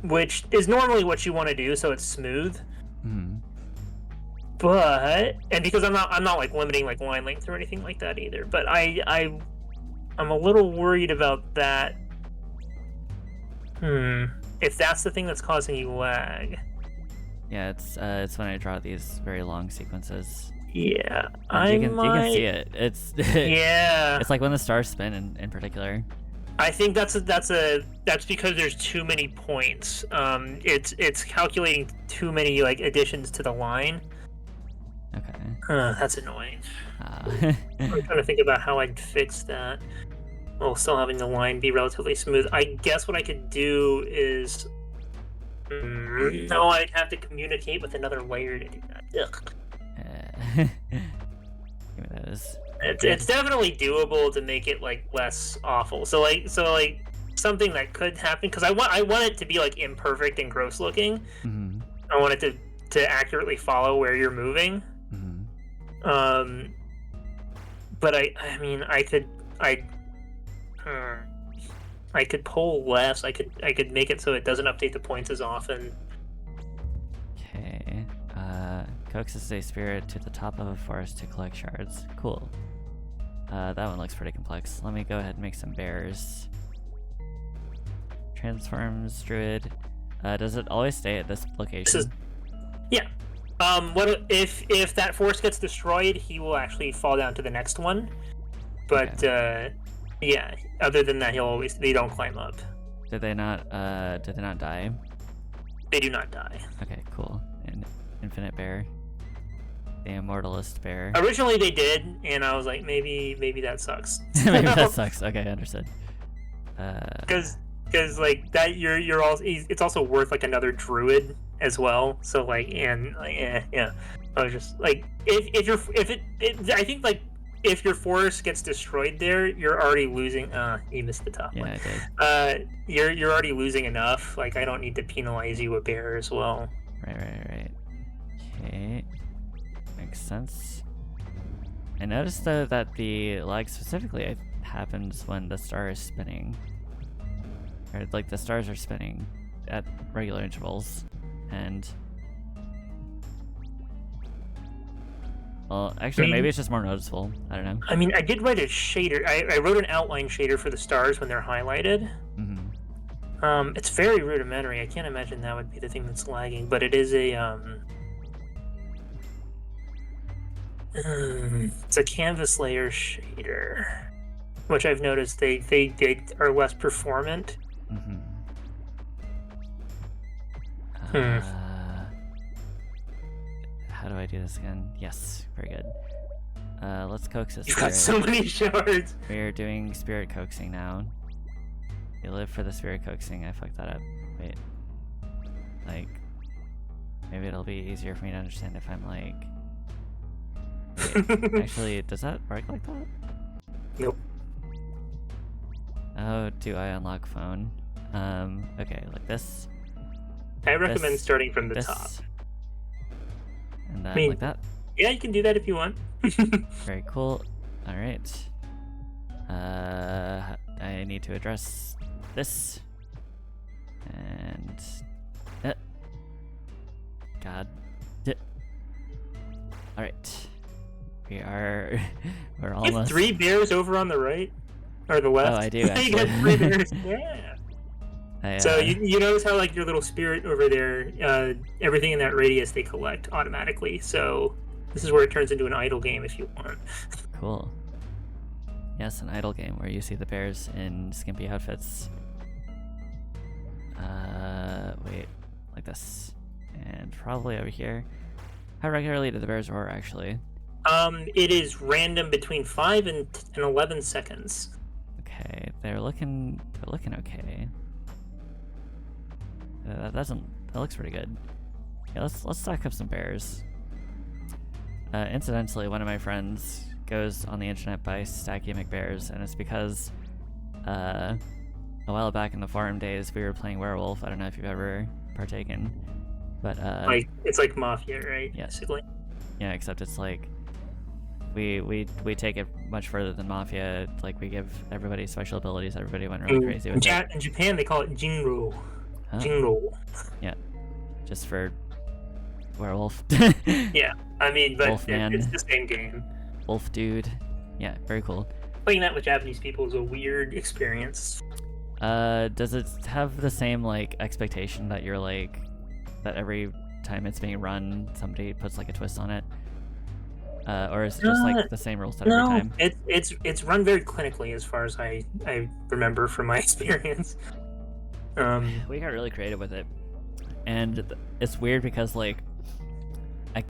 Which is normally what you want to do, so it's smooth. Mm-hmm. But because I'm not like limiting like line length or anything like that either. But I'm a little worried about that. If that's the thing that's causing you lag. Yeah, it's when I draw these very long sequences. Yeah, And you can see it. It's yeah. It's like when the stars spin in particular. I think that's because there's too many points. It's calculating too many like additions to the line. Okay. That's annoying. I'm trying to think about how I'd fix that while still having the line be relatively smooth. I guess what I could do is no, I'd have to communicate with another layer to do that. Ugh. Give me those. It's definitely doable to make it like less awful. So like something that could happen, because I want it to be like imperfect and gross looking. Mm-hmm. I want it to accurately follow where you're moving. Mm-hmm. But I mean I could pull less. I could make it so it doesn't update the points as often. Okay. Coaxes a spirit to the top of a forest to collect shards. Cool. That one looks pretty complex. Let me go ahead and make some bears. Transforms druid. Does it always stay at this location? Yeah. What if that forest gets destroyed, he will actually fall down to the next one. But yeah. Other than that, they don't climb up. Did they not die? They do not die. Okay, cool. And infinite bear. The immortalist bear. Originally they did, and I was like, maybe that sucks. Maybe that sucks. Okay, understood. Because like that it's also worth like another druid as well. So like yeah. I was just like I think like if your forest gets destroyed there, you're already losing. You missed the top one. I did. You're already losing enough. Like I don't need to penalize you a bear as well. Right. Okay. Makes sense. I noticed though that the lag specifically happens when the star is spinning. Or like the stars are spinning at regular intervals. And well, actually maybe it's just more noticeable. I don't know. I mean, I did write a shader. I wrote an outline shader for the stars when they're highlighted. Mm-hmm. It's very rudimentary. I can't imagine that would be the thing that's lagging, but it is a it's a canvas layer shader, which I've noticed they are less performant. Mm-hmm. How do I do this again? Yes, very good. Let's coax this. You've got so many shards. We're doing spirit coaxing now. You live for the spirit coaxing. I fucked that up. Wait. Like, maybe it'll be easier for me to understand if I'm like. Wait, actually, does that work like that? Nope. Oh, do I unlock phone? Okay, like this. I recommend starting from the top. And then like that. Yeah, you can do that if you want. Very cool. All right. I need to address this. And God. All right. We're You have almost. 3 bears over on the right or the left. Oh, I do You actually. got 3 bears. Yeah. So you notice how like your little spirit over there, everything in that radius they collect automatically. So this is where it turns into an idle game if you want. Cool. Yes, an idle game where you see the bears in skimpy outfits. Wait, like this, and probably over here. How regularly do the bears roar, actually? It is random between 5 and 11 seconds. Okay, they're looking okay. That looks pretty good. Yeah, let's stack up some bears. Incidentally, one of my friends goes on the internet by Stacky McBears, and it's because a while back in the forum days we were playing Werewolf. I don't know if you've ever partaken, but Like it's like Mafia, right? Yeah. Basically. Yeah, except it's like we take it much further than Mafia. Like we give everybody special abilities. Everybody went really crazy with it. In Japan, they call it Jinro. Huh? Jinro. Yeah, just for Werewolf. Yeah, I mean, but Wolfman. it's the same game. Wolf dude. Yeah, very cool. Playing that with Japanese people is a weird experience. Does it have the same like expectation that you're like that every time it's being run somebody puts like a twist on it? Or is it just like the same rules every time? It's run very clinically as far as I remember from my experience. We got really creative with it, and it's weird because like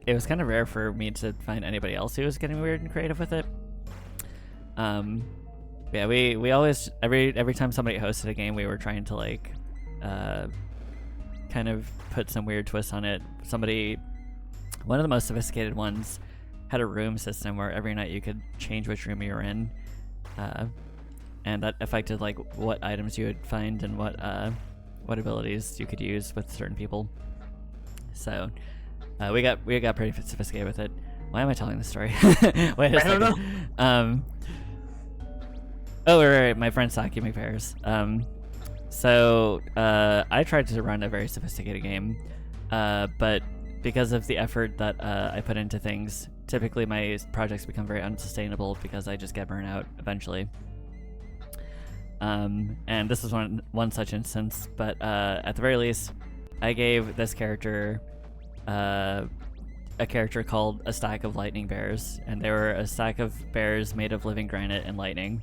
it was kind of rare for me to find anybody else who was getting weird and creative with it. Yeah, we always every time somebody hosted a game, we were trying to like kind of put some weird twists on it. One of the most sophisticated ones had a room system where every night you could change which room you were in, and that affected like what items you would find and what abilities you could use with certain people. So we got pretty sophisticated with it. Why am I telling this story? Wait a second. I don't know. Oh, right, my friend Saki McPairs. So I tried to run a very sophisticated game, but because of the effort that I put into things, typically my projects become very unsustainable because I just get burnt out eventually. And this is one such instance, but at the very least, I gave this character a character called a stack of lightning bears, and they were a stack of bears made of living granite and lightning.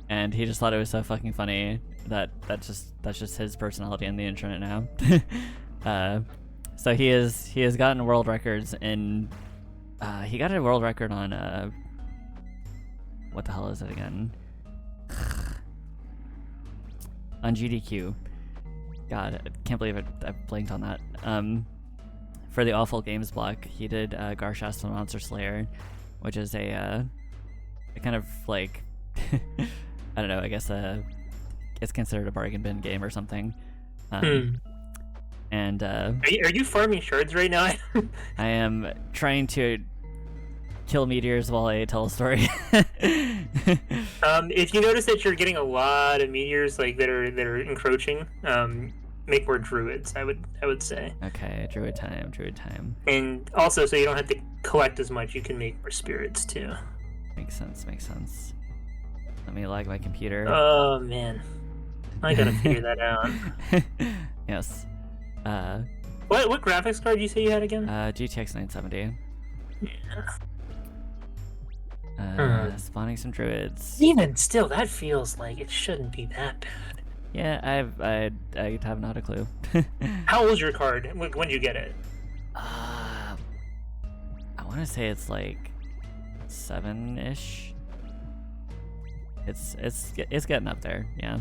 And he just thought it was so fucking funny that's just his personality on the internet now. So he has gotten world records in. He got a world record on what the hell is it again? On GDQ. God, I can't believe I blanked on that. For the Awful Games block, he did Garshasp Monster Slayer, which is a kind of like I don't know. I guess it's considered a bargain bin game or something. And are you farming shards right now? I am trying to kill meteors while I tell a story. If you notice that you're getting a lot of meteors like that are encroaching, make more druids. I would say. Okay, druid time. And also, so you don't have to collect as much, you can make more spirits too. Makes sense. Let me lag my computer. Oh man, I gotta figure that out. Yes. What graphics card did you say you had again? GTX 970. Yeah. Spawning some druids. Even still, that feels like it shouldn't be that bad. Yeah, I have not a clue. How old's your card? When did you get it? I want to say it's like 7-ish. It's getting up there, yeah.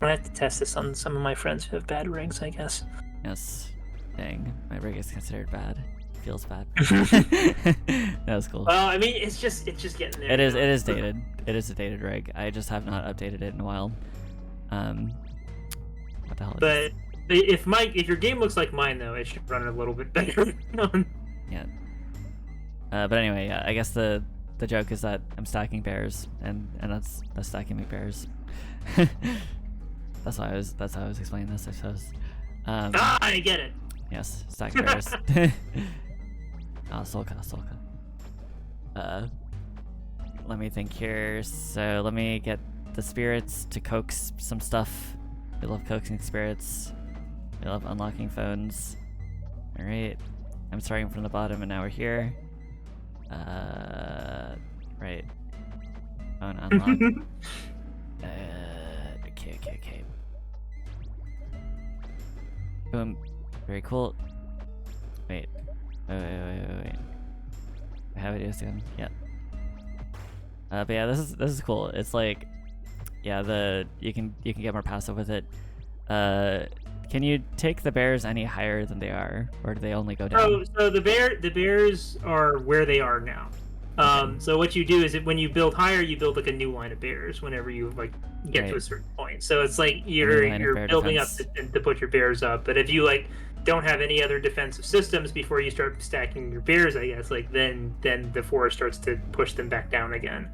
I have to test this on some of my friends who have bad rigs, I guess. Yes. Dang, my rig is considered bad. Feels bad. That was cool. Well, I mean, it's just getting there. It is dated. It is a dated rig. I just have not updated it in a while. What the hell? But If your game looks like mine though, it should run a little bit better. Yeah. But anyway, yeah, I guess the joke is that I'm stacking bears, and that's stacking bears. that's how I was explaining this, I suppose. I get it. Yes, stacking bears. Solka. Let me think here. So let me get the spirits to coax some stuff. We love coaxing spirits. We love unlocking phones. Alright. I'm starting from the bottom and now we're here. Right. Phone unlock. Okay. Boom. Very cool. Wait. How it is again? Yeah. But yeah, this is cool. It's like, yeah, you can get more passive with it. Can you take the bears any higher than they are, or do they only go down? So the bears are where they are now. So what you do is when you build higher, you build like a new line of bears whenever you like get to a certain point. So it's like you're building up to put your bears up. But if you like don't have any other defensive systems before you start stacking your bears, I guess, like then the forest starts to push them back down again.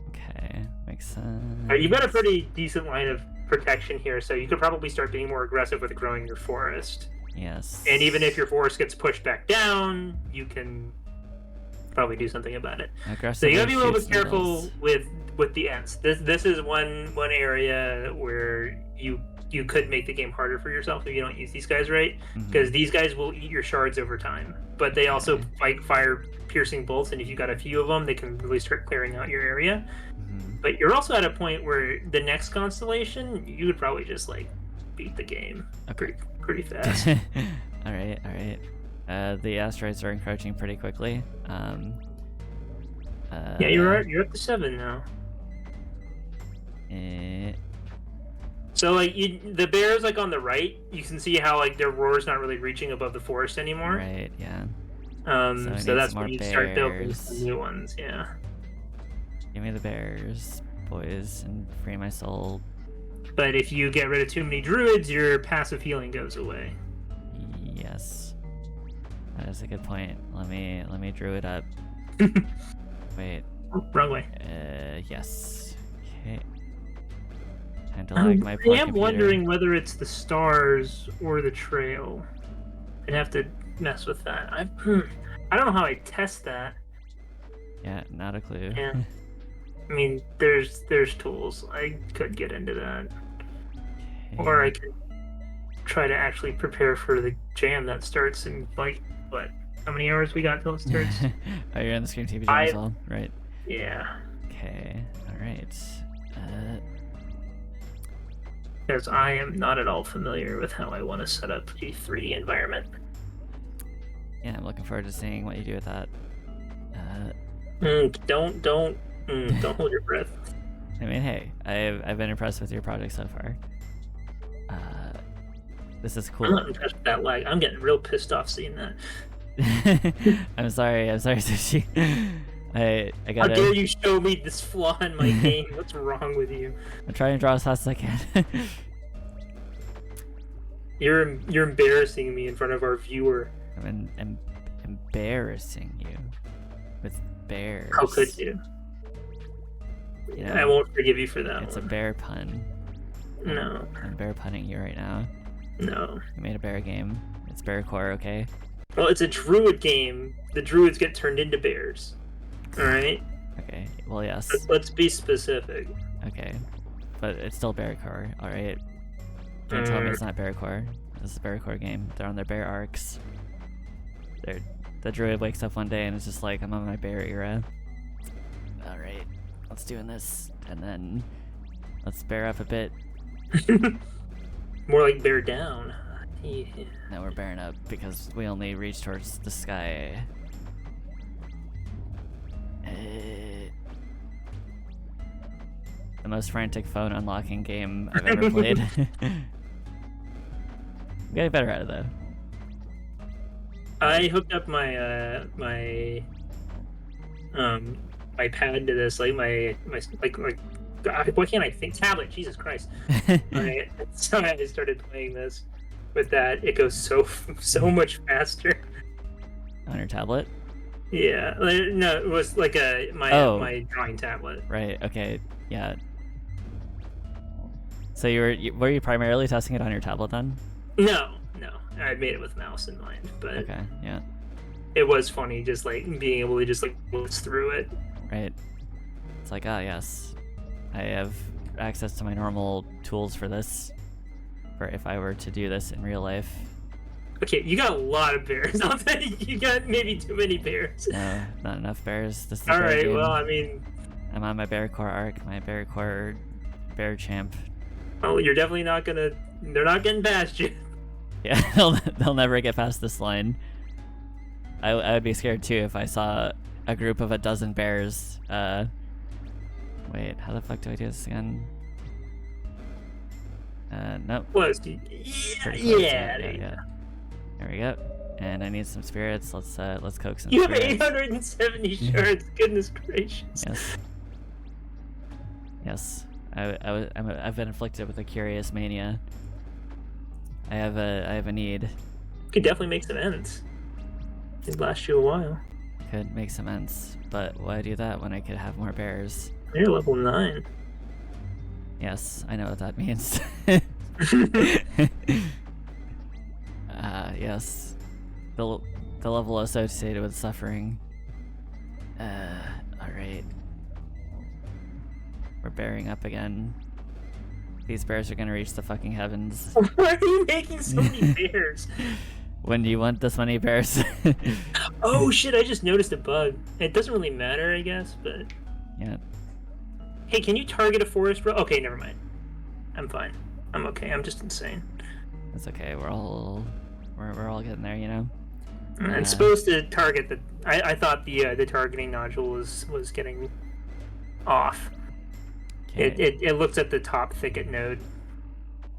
Okay, makes sense. You've got a pretty decent line of protection here, so you could probably start being more aggressive with growing your forest. Yes. And even if your forest gets pushed back down, you can probably do something about it. So you gotta be a little bit careful with the ends. This is one area where you could make the game harder for yourself if you don't use these guys right, because these guys will eat your shards over time. But they also fire piercing bolts, and if you got a few of them, they can really start clearing out your area. But you're also at a point where the next constellation, you would probably just like beat the game pretty fast. All right. The asteroids are encroaching pretty quickly. Yeah, you're up to 7 now. So like the bears like on the right, you can see how like their roar's not really reaching above the forest anymore. Right. Yeah. So that's when you start building some new ones. Yeah. Give me the bears, boys, and free my soul. But if you get rid of too many druids, your passive healing goes away. Yes. That is a good point. Let me druid up. Wait. Wrong way. Yes. Okay. Time to lag my poor I am computer. wondering whether it's the stars or the trail. I'd have to mess with that. I don't know how I test that. Yeah, not a clue. Yeah. I mean, there's tools. I could get into that. Okay. Or I could try to actually prepare for the jam that starts in like what? How many hours we got till it starts? Oh, you're on the Scream TV jam as well, right? Yeah. Okay. All right. Because I am not at all familiar with how I want to set up a 3D environment. Yeah, I'm looking forward to seeing what you do with that. Don't hold your breath. I mean, hey, I've been impressed with your project so far. This is cool. I'm not impressed with that lag. I'm getting real pissed off seeing that. I'm sorry, Tzeryushi. I gotta... How dare you show me this flaw in my game? What's wrong with you? I'm trying to draw as fast as I can. You're embarrassing me in front of our viewer. I'm embarrassing you with bears. How could you? You know, I won't forgive you for that. It's one. a bear pun. No. I'm bear punning you right now. No. You made a bear game. It's bearcore, okay? Well, it's a druid game. The druids get turned into bears. Alright? Okay, well, yes. Let's be specific. Okay, but it's still bearcore, alright? Don't tell me it's not bearcore. This is a bearcore game. They're on their bear arcs. The druid wakes up one day and is just like, I'm on my bear era. Alright, let's do this. And then let's bear up a bit. More like bear down. Yeah. Now we're bearing up because we only reach towards the sky. The most frantic phone unlocking game I've ever played. I'm getting better at it though. I hooked up my my pad to this, like my God, why can't I think? Tablet, Jesus Christ. So I started playing this. with that. It goes so much faster. On your tablet? Yeah, no, it was like my drawing tablet. Right. Okay. Yeah. So were you primarily testing it on your tablet then? No, I made it with mouse in mind, but Okay. Yeah. it was funny just like being able to just like blitz through it. Right. It's like, ah, yes, I have access to my normal tools for this. For if I were to do this in real life. Okay, you got a lot of bears. I'll tell you, you got maybe too many bears. No, not enough bears. This is a All bear right, game. well, I mean, I'm on my bear core arc, my bear core bear champ. well, you're definitely not gonna. They're not getting past you. Yeah, they'll never get past this line. I would be scared too if I saw a group of 12 bears. Wait, how the fuck do I do this again? Nope. Was Pretty close, yeah. There we go. And I need some spirits. Let's coax some You have spirits. 870 shards. Goodness gracious. Yes. Yes. I've been afflicted with a curious mania. I have a need. You could definitely make some ends. It'd last you a while. Could make some ends, but why do that when I could have more bears? You're level 9. Yes, I know what that means. Yes. The level associated with suffering. Alright. We're bearing up again. These bears are gonna reach the fucking heavens. Why are you making so many bears? When do you want this many bears? Oh shit, I just noticed a bug. It doesn't really matter, I guess, but... Yeah. Hey, can you target a forest, bro? Okay, never mind. I'm fine. I'm okay. I'm just insane. It's okay. We're all getting there, you know. I'm supposed to target the... I thought the targeting nodule was getting off. Okay. It looks at the top thicket node.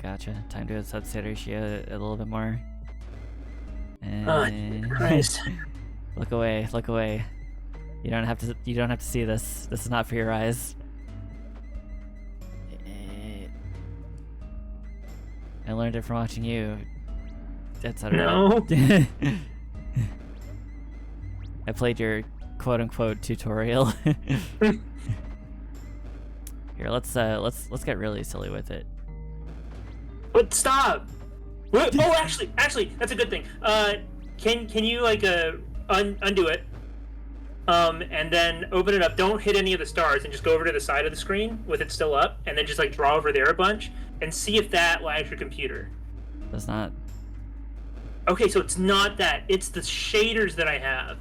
Gotcha. Time to set Tzeryushi a little bit more. Oh, And Christ. look away, look away. You don't have to see this. This is not for your eyes. I learned it from watching you. Etc. No. I played your quote-unquote tutorial. Here, let's get really silly with it. But stop! Wait, oh, actually, that's a good thing. Can you like undo it? And then open it up. Don't hit any of the stars, and just go over to the side of the screen with it still up, and then just like draw over there a bunch, and see if that lags your computer. Does not. Okay, so it's not that. It's the shaders that I have.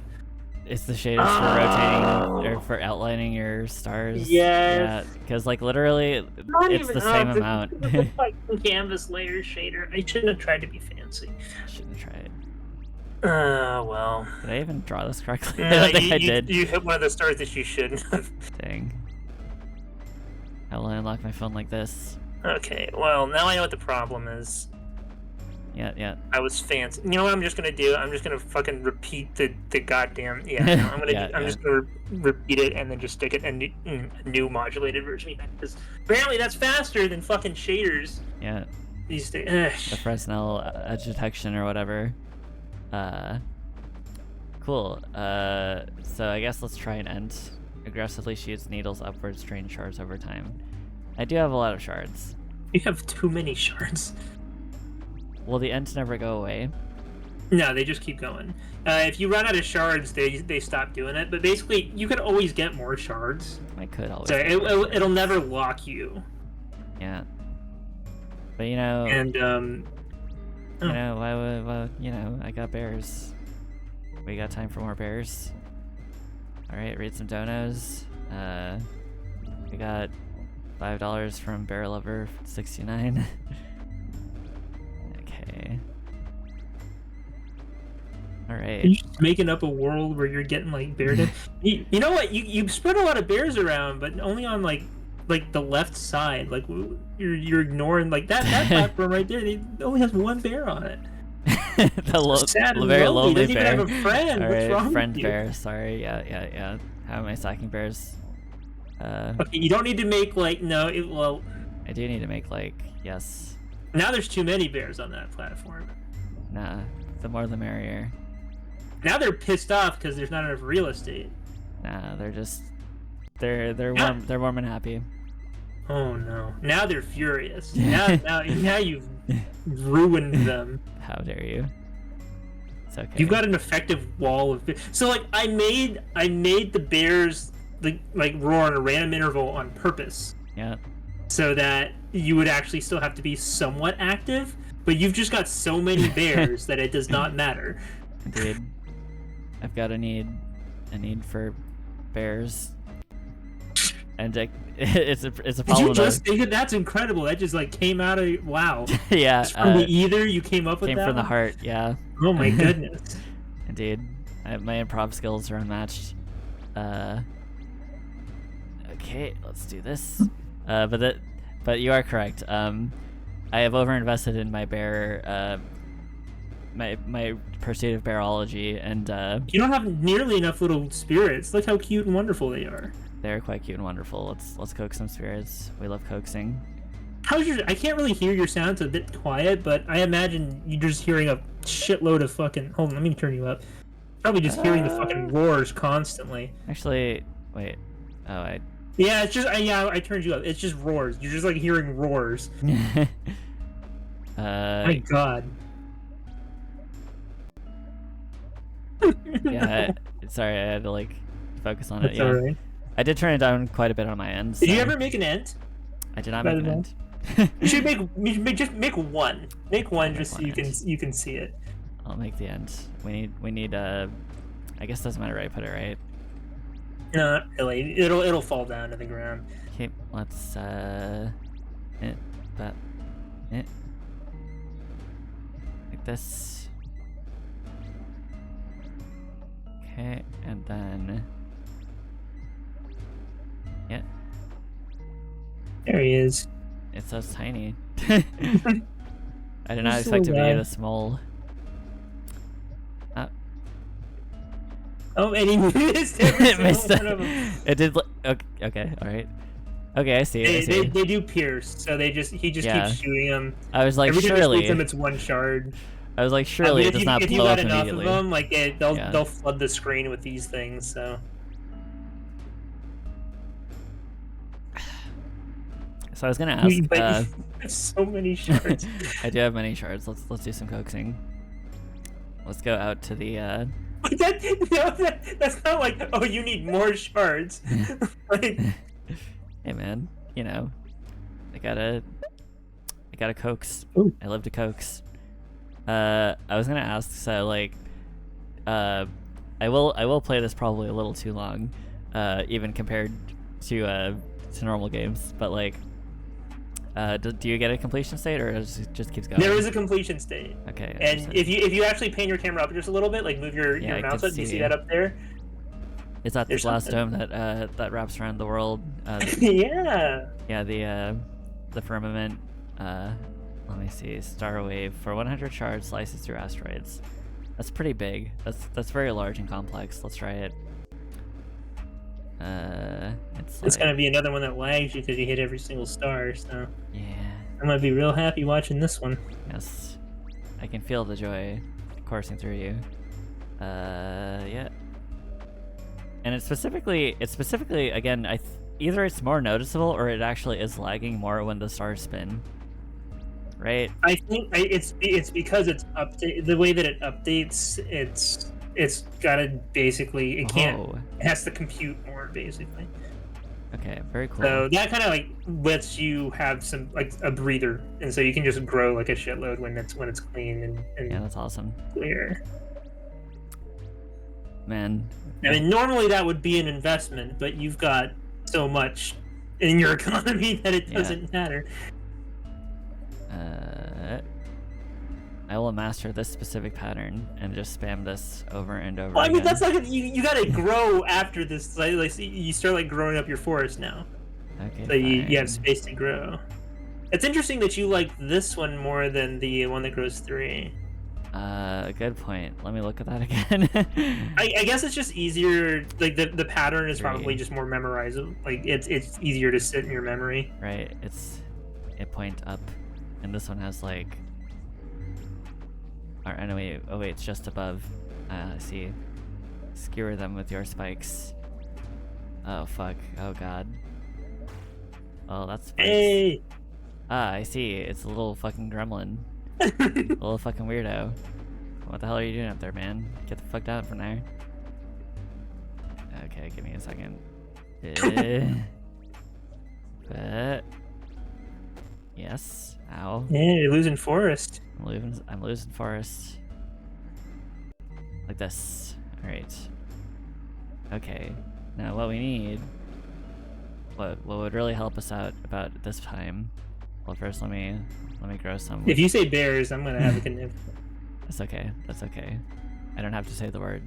It's the shaders for rotating or for outlining your stars. Yes. Yeah, because like literally, Not it's even the same amount. The fucking canvas layer shader. I shouldn't have tried to be fancy. Shouldn't try it. Well. Did I even draw this correctly? I No, don't think I did. You hit one of the stars that you shouldn't have. Dang. How will I unlock my phone like this? Okay, well, now I know what the problem is. Yeah. I was fancy. You know what I'm just gonna do? I'm just gonna fucking repeat the goddamn... Yeah, no, I'm just gonna repeat it and then just stick it in a new modulated version. Because apparently that's faster than fucking shaders Yeah. these days. The Fresnel edge detection or whatever. Cool. So I guess let's try an end. Aggressively shoots needles upwards, drain shards over time. I do have a lot of shards. You have too many shards. Will the ends never go away? No, they just keep going. If you run out of shards, they stop doing it. But basically, you can always get more shards. I could always. So it'll never lock you. Yeah. But you know. And You know, why you know, I got bears. We got time for more bears. Alright, read some donos. We got $5 from Bear Lover 69. Okay. Alright. Are you just making up a world where you're getting like bear dead? You know what? You spread a lot of bears around, but only on like the left side. Like you're ignoring like that platform right there. It only has one bear on it. Sad and very lonely. lonely Doesn't bear. even have a friend. All What's right, wrong friend with you? bear. Sorry. Yeah. How am I stacking bears? Okay, you don't need to make like no. Well, I do need to make like yes. Now there's too many bears on that platform. Nah, the more the merrier. Now they're pissed off because there's not enough real estate. Nah, they're warm and happy. Oh no! Now they're furious. Now you've ruined them. How dare you? It's okay. You've got an effective wall of. So like I made the bears like roar at a random interval on purpose. Yeah. So that you would actually still have to be somewhat active, but you've just got so many bears that it does not matter. Indeed. I've got a need for bears. And it's a problem. Did you just think that? That's incredible. That just like came out of wow. Yeah. Just from the either you came up with came that from the one? heart. Yeah. Oh my goodness. Indeed. My improv skills are unmatched. Okay, let's do this. But you are correct. I have overinvested in my bear, my pursuit of bearology, and You don't have nearly enough little spirits. Look how cute and wonderful they are. they're quite cute and wonderful. Let's coax some spirits. We love coaxing. How's your? I can't really hear your sound. It's a bit quiet, but I imagine you're just hearing a shitload of fucking. Hold on, let me turn you up. Probably just hearing the fucking roars constantly. Actually, wait. Oh, Yeah, it's just I turned you up. It's just roars. You're just like hearing roars. My God. Yeah. Sorry, I had to like focus on it. That's Yeah. alright. I did turn it down quite a bit on my end. Did you so- ever make an ent? I did not by make the an way? end. You should just make one. Make one Make just so one you can see it. I'll make the end. We need I guess it doesn't matter where I put it, right? No, not really. It'll fall down to the ground. Okay, let's that like this. Okay, and then yeah, There he is. it's so tiny. I did not This expect it to little be guy. this small. Oh, and he missed every It missed single one of them. It did. Okay, all right. Okay, I see. I see. They do pierce, so he just Yeah. keeps shooting them. I was like, Every time he surely. shoots them, it's one shard. I was like, surely But it does not if you blow got up enough immediately. of them, like Yeah. they'll flood the screen with these things. So So I was gonna ask. But there's so many shards. I do have many shards. Let's do some coaxing. Let's go out to the. But that's not like, oh, you need more shards. Like, Hey man, you know, I gotta coax. Ooh. I love to coax. I was gonna ask, so like, I will play this probably a little too long, even compared to normal games. But like, do you get a completion state, or it just keeps going? there is a completion state. Okay. And understood. if you actually pan your camera up just a little bit, like move your Yeah, I mouse can up, do you see see. that up there? Is that there's this last something. dome that wraps around the world? Yeah. Yeah, the firmament. Let me see. Star wave for 100 shards slices through asteroids. That's pretty big. That's very large and complex. Let's try it. It's It's like, gonna be another one that lags you because you hit every single star. So yeah. I'm gonna be real happy watching this one. Yes, I can feel the joy coursing through you. Yeah. And it's specifically again. Either it's more noticeable or it actually is lagging more when the stars spin. Right? I think it's because it's update the way that it updates. It's gotta basically it can't. Oh, It has to compute more basically. okay, very cool. So that kind of like lets you have some like a breather, and so you can just grow like a shitload when it's clean and Yeah, that's awesome. clear. Man. I mean, normally that would be an investment, but you've got so much in your economy that it Yeah. doesn't matter. I will master this specific pattern and just spam this over and over Well, I mean, again. that's like you gotta grow after this. Like so you start like growing up your forest now, Okay, so you have fine. space to grow. It's interesting that you like this one more than the one that grows 3. Good point. Let me look at that again. I guess it's just easier. Like the pattern is 3. probably just more memorizable. Like it's easier to sit in your memory. Right, it point up and this one has like our enemy. Oh wait, it's just above. I see. Skewer them with your spikes. Oh fuck. Oh god. Oh, that's spikes. Hey! Ah, I see. It's a little fucking gremlin. A little fucking weirdo. What the hell are you doing up there, man? Get the fuck down from there. Okay, give me a second. Yes. Ow. Yeah, you're losing forest. I'm losing forest. Like this. Alright. Okay. Now what we need, what would really help us out about this time. Well, first let me grow some. If you say bears, I'm gonna have a connect. That's okay. That's okay. I don't have to say the word.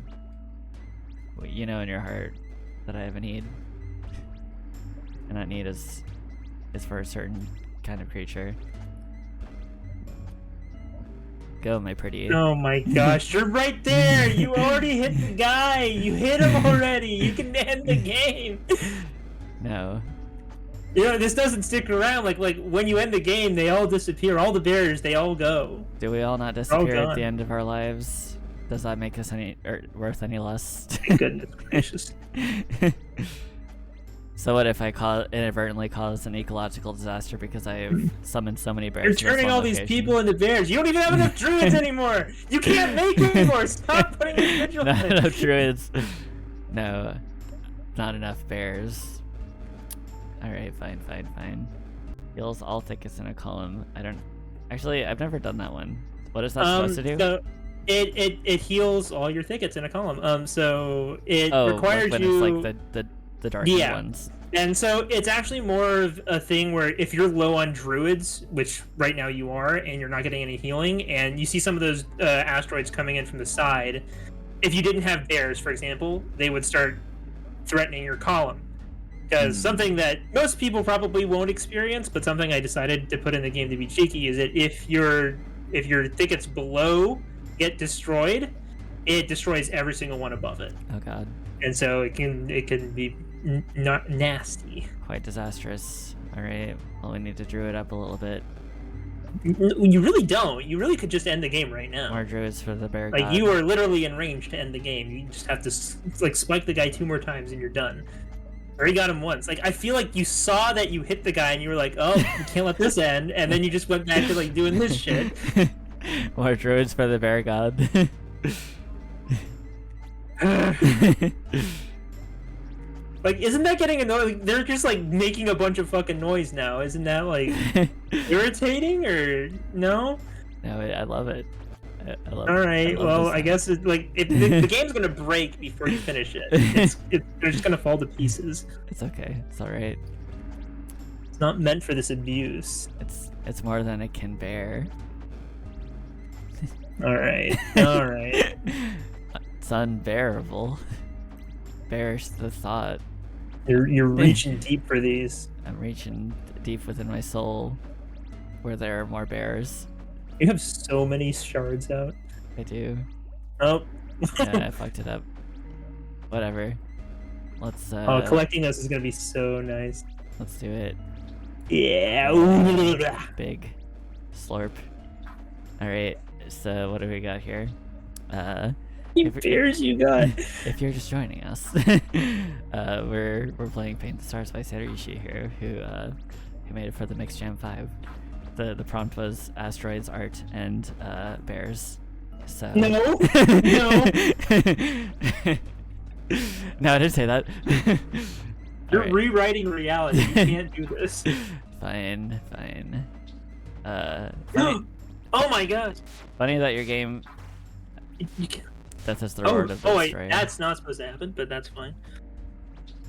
Well, you know in your heart that I have a need. And that need is for a certain kind of creature. Go, my pretty. Oh my gosh, you're right there! You already hit the guy! You hit him already! You can end the game! No. You know, this doesn't stick around. Like when you end the game, they all disappear. All the bears, they all go. Do we all not disappear at the end of our lives? Does that make us worth any less? Thank goodness gracious. So what if I inadvertently caused an ecological disaster because I have summoned so many bears? You're to this turning one all these location? people into bears. You don't even have enough druids anymore. You can't make anymore. Stop putting individuals. Not enough druids. No, not enough bears. All right, fine. Heals all thickets in a column. I've never done that one. What is that supposed to do? So it heals all your thickets in a column. So it requires when you. It's like the darker ones. And so it's actually more of a thing where if you're low on druids, which right now you are, and you're not getting any healing, and you see some of those asteroids coming in from the side, if you didn't have bears, for example, they would start threatening your column. Because something that most people probably won't experience, but something I decided to put in the game to be cheeky, is that if your thickets below get destroyed, it destroys every single one above it. Oh god. And so it can be not nasty. Quite disastrous. All right. Well, we need to druid up a little bit. You really don't. You really could just end the game right now. More druids for the bear god. Like, you are literally in range to end the game. You just have to spike the guy 2 more times and you're done. Or you got him once. Like, I feel like you saw that you hit the guy and you were like, oh, you can't let this end, and then you just went back to like doing this shit. More druids for the bear god. Like, isn't that getting annoying? They're just like making a bunch of fucking noise now. Isn't that like irritating or no? No, I love it. I love All right. Well, this. I guess it's like the game's gonna break before you finish it. They're just gonna fall to pieces. It's okay. It's all right. It's not meant for this abuse. It's more than it can bear. All right. All right. It's unbearable. Bears the thought. You're reaching deep for these. I'm reaching deep within my soul, where there are more bears. You have so many shards out. I do. Oh. Yeah, I fucked it up. Whatever. Let's collecting this is gonna be so nice. Let's do it. Yeah. Big slurp. Alright, so what do we got here? Bears you got. If you're just joining us, we're playing Paint the Stars by Tzeryushi here, who made it for the MixJam 5. The prompt was asteroids, art, and bears. So No. No. No, I didn't say that. You're Alright. rewriting reality. You can't do this. Fine. Oh my gosh. Funny that your game. You can't. That is the reward of the wait, destroyer. that's not supposed to happen, but that's fine.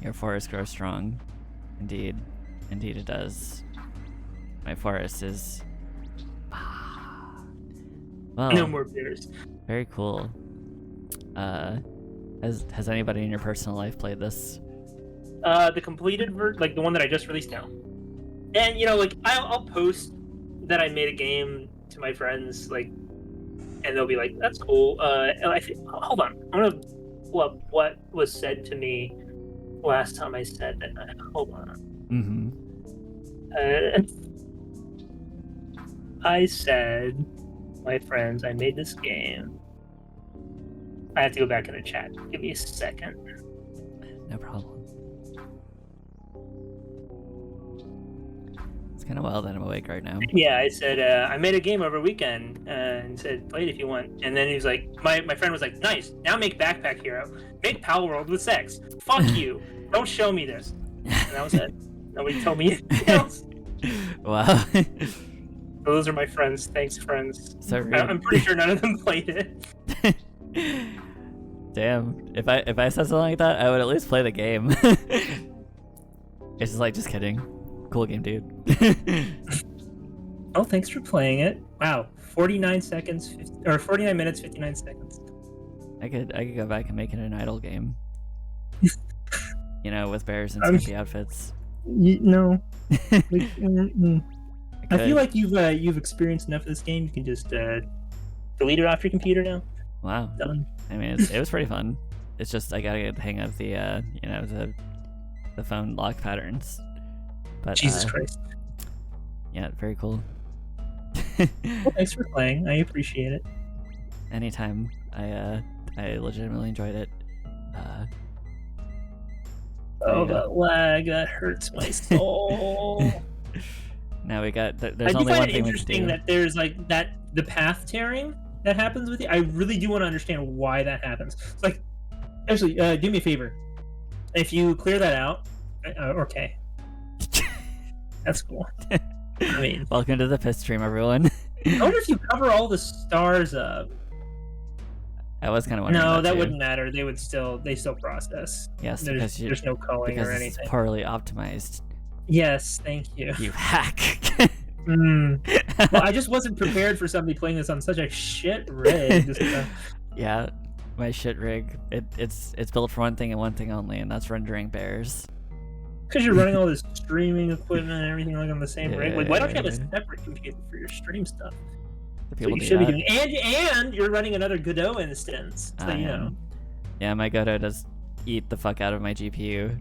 Your forest grows strong. Indeed it does. My forest is. Well, No more bears. very cool. Has anybody in your personal life played this? The completed version, like the one that I just released now. And like I'll post that I made a game to my friends, like, and they'll be like, "That's cool." Hold on, I'm gonna pull up what was said to me last time I said that. Hold on. Mm-hmm. I said, my friends, I made this game. I have to go back in the chat. Give me a second. No problem. It's kind of wild that I'm awake right now. Yeah, I said, I made a game over weekend and said, play it if you want. And then he was like, my friend was like, nice, now make Backpack Hero. Make Pal World with sex. Fuck you. Don't show me this. And that was it. Nobody told me anything else. Wow. So those are my friends. Thanks, friends. So I'm pretty sure none of them played it. Damn. If I said something like that, I would at least play the game. It's just like, just kidding. Cool game, dude. Oh, thanks for playing it. Wow, 49 seconds, or 49 minutes, 59 seconds. I could go back and make it an idle game. You know, with bears and skimpy outfits. No. I feel like you've experienced enough of this game. You can just delete it off your computer now. Wow. Done. I mean, it was pretty fun. It's just I gotta get the hang of the the phone lock patterns. But Jesus Christ. Yeah, very cool. Well, thanks for playing. I appreciate it. Anytime. I legitimately enjoyed it. Oh, that lag, that hurts my soul. Now we got there's I do only find one it thing we can interesting do. that there's like the path tearing that happens with you. I really do want to understand why that happens. It's like, actually, do me a favor. If you clear that out, okay, that's cool. I mean, Welcome to the piss stream, everyone. I wonder if you cover all the stars up. I was kind of wondering. No, that too. wouldn't matter. They still process. Yes, There's no culling because or it's anything. poorly optimized. Yes, thank you. You hack. Well, I just wasn't prepared for somebody playing this on such a shit rig. Just, Yeah, my shit rig. It's built for one thing and one thing only, and that's rendering bears. Because you're running all this streaming equipment and everything like on the same rig. Like, why don't you have a Yeah. separate computer for your stream stuff? The So people you do should be that. doing, and you're running another Godot instance. So I you am. know. Yeah, my Godot does eat the fuck out of my GPU.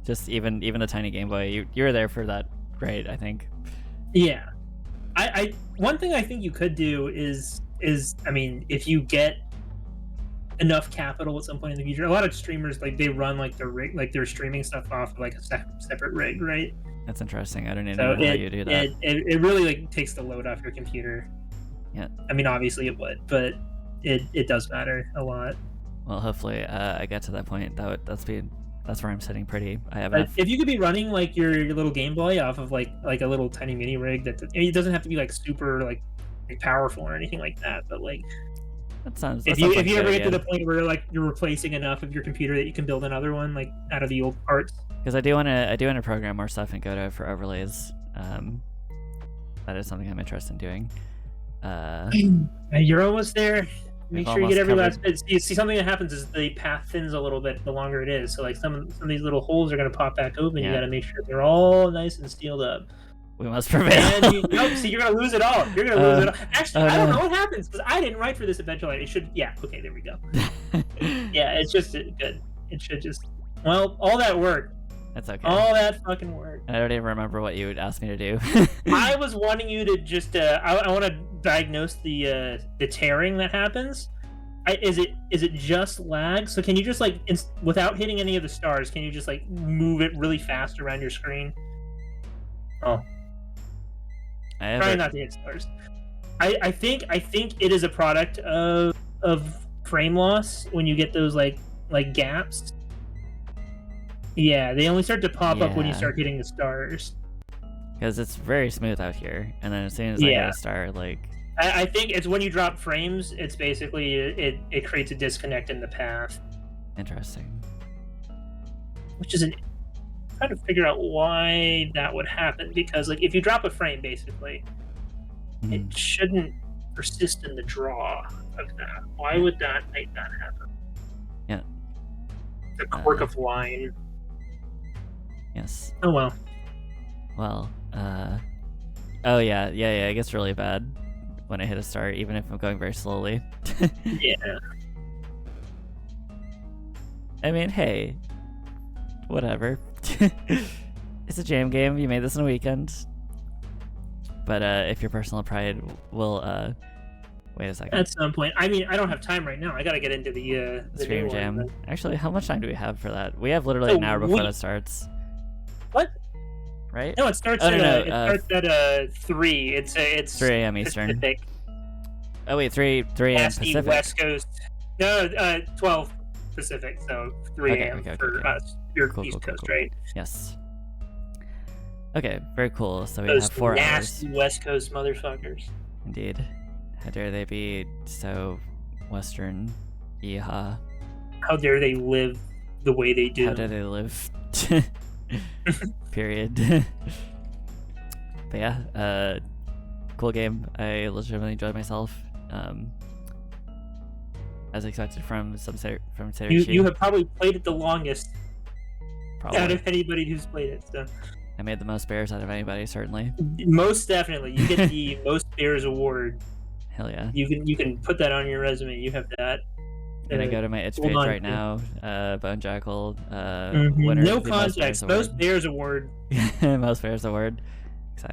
Just even the tiny Game Boy. You were there for that, right? I think. Yeah, I one thing I think you could do is I mean, if you get enough capital at some point in the future, a lot of streamers like they run like their rig, like their streaming stuff off of like a separate rig, right? That's interesting. I don't even So know how you do that. it really like takes the load off your computer. Yeah. I mean, obviously it would, but it does matter a lot. Well, hopefully, I get to that point. That's where I'm sitting pretty. I have But enough. if you could be running like your little Game Boy off of like a little tiny mini rig that it doesn't have to be like super like powerful or anything like that, but like That sounds. if you ever get to the point where like you're replacing enough of your computer that you can build another one like out of the old parts. Because I do want to program more stuff in Godot for overlays. That is something I'm interested in doing. You're almost there. Make We've sure you get every almost last bit. See, something that happens is the path thins a little bit the longer it is. So like some of these little holes are going to pop back open. Yeah. You got to make sure they're all nice and sealed up. We must prevail. And nope, see, you're going to lose it all. You're going to lose it all. Actually, I don't no. know what happens because I didn't write for this eventually. It should, yeah, okay, there we go. Yeah, it's just good. It should just, well, all that work. That's okay. All that fucking work. I don't even remember what you would ask me to do. I was wanting you to just, I want to diagnose the tearing that happens. Is it just lag? So can you just like without hitting any of the stars, can you just like move it really fast around your screen? Oh, try not to hit stars. I think it is a product of frame loss when you get those like gaps. Yeah, they only start to pop up when you Yeah. start hitting the stars. Because it's very smooth out here, and then as soon as I hit a star, like I think it's when you drop frames, it's basically it creates a disconnect in the path. interesting. Which is trying to figure out why that would happen, because like if you drop a frame basically it shouldn't persist in the draw of that. Why would that make that happen? Yeah. The quirk of line. Yes. Oh well. Well, oh yeah, it gets really bad when I hit a star, even if I'm going very slowly. Yeah. I mean, hey, whatever. It's a jam game. You made this in a weekend. But if your personal pride will wait a second. At some point, I mean, I don't have time right now. I gotta get into the Stream new jam. one. Actually, how much time do we have for that? We have literally Oh, an hour before that starts. What? Right? No, it starts. Oh, no, no, it starts at 3. It's 3 a.m. Eastern. Pacific. Oh wait, 3 a.m. Nasty Pacific. West Coast. No, 12 Pacific. So 3 Okay, a.m. okay, for okay. us. Your Cool, East cool, Coast, cool. right? Yes. Okay, very cool. So we Those have 4 nasty hours. West Coast motherfuckers. Indeed. How dare they be so Western? Yeehaw. How dare they live the way they do? How dare they live? Period. But yeah, cool game. I legitimately enjoyed myself. As expected from Tzeryushi. You have probably played it the longest Probably. out of anybody who's played it. So I made the most bears out of anybody, certainly. most definitely, you get the most bears award. Hell yeah. You can put that on your resume. You have that. I'm gonna go to my itch hold page on right to. now. Bone Jackal. Mhm. Winner No of the Most context. Bears Most bears award. Award. Most Bears Award.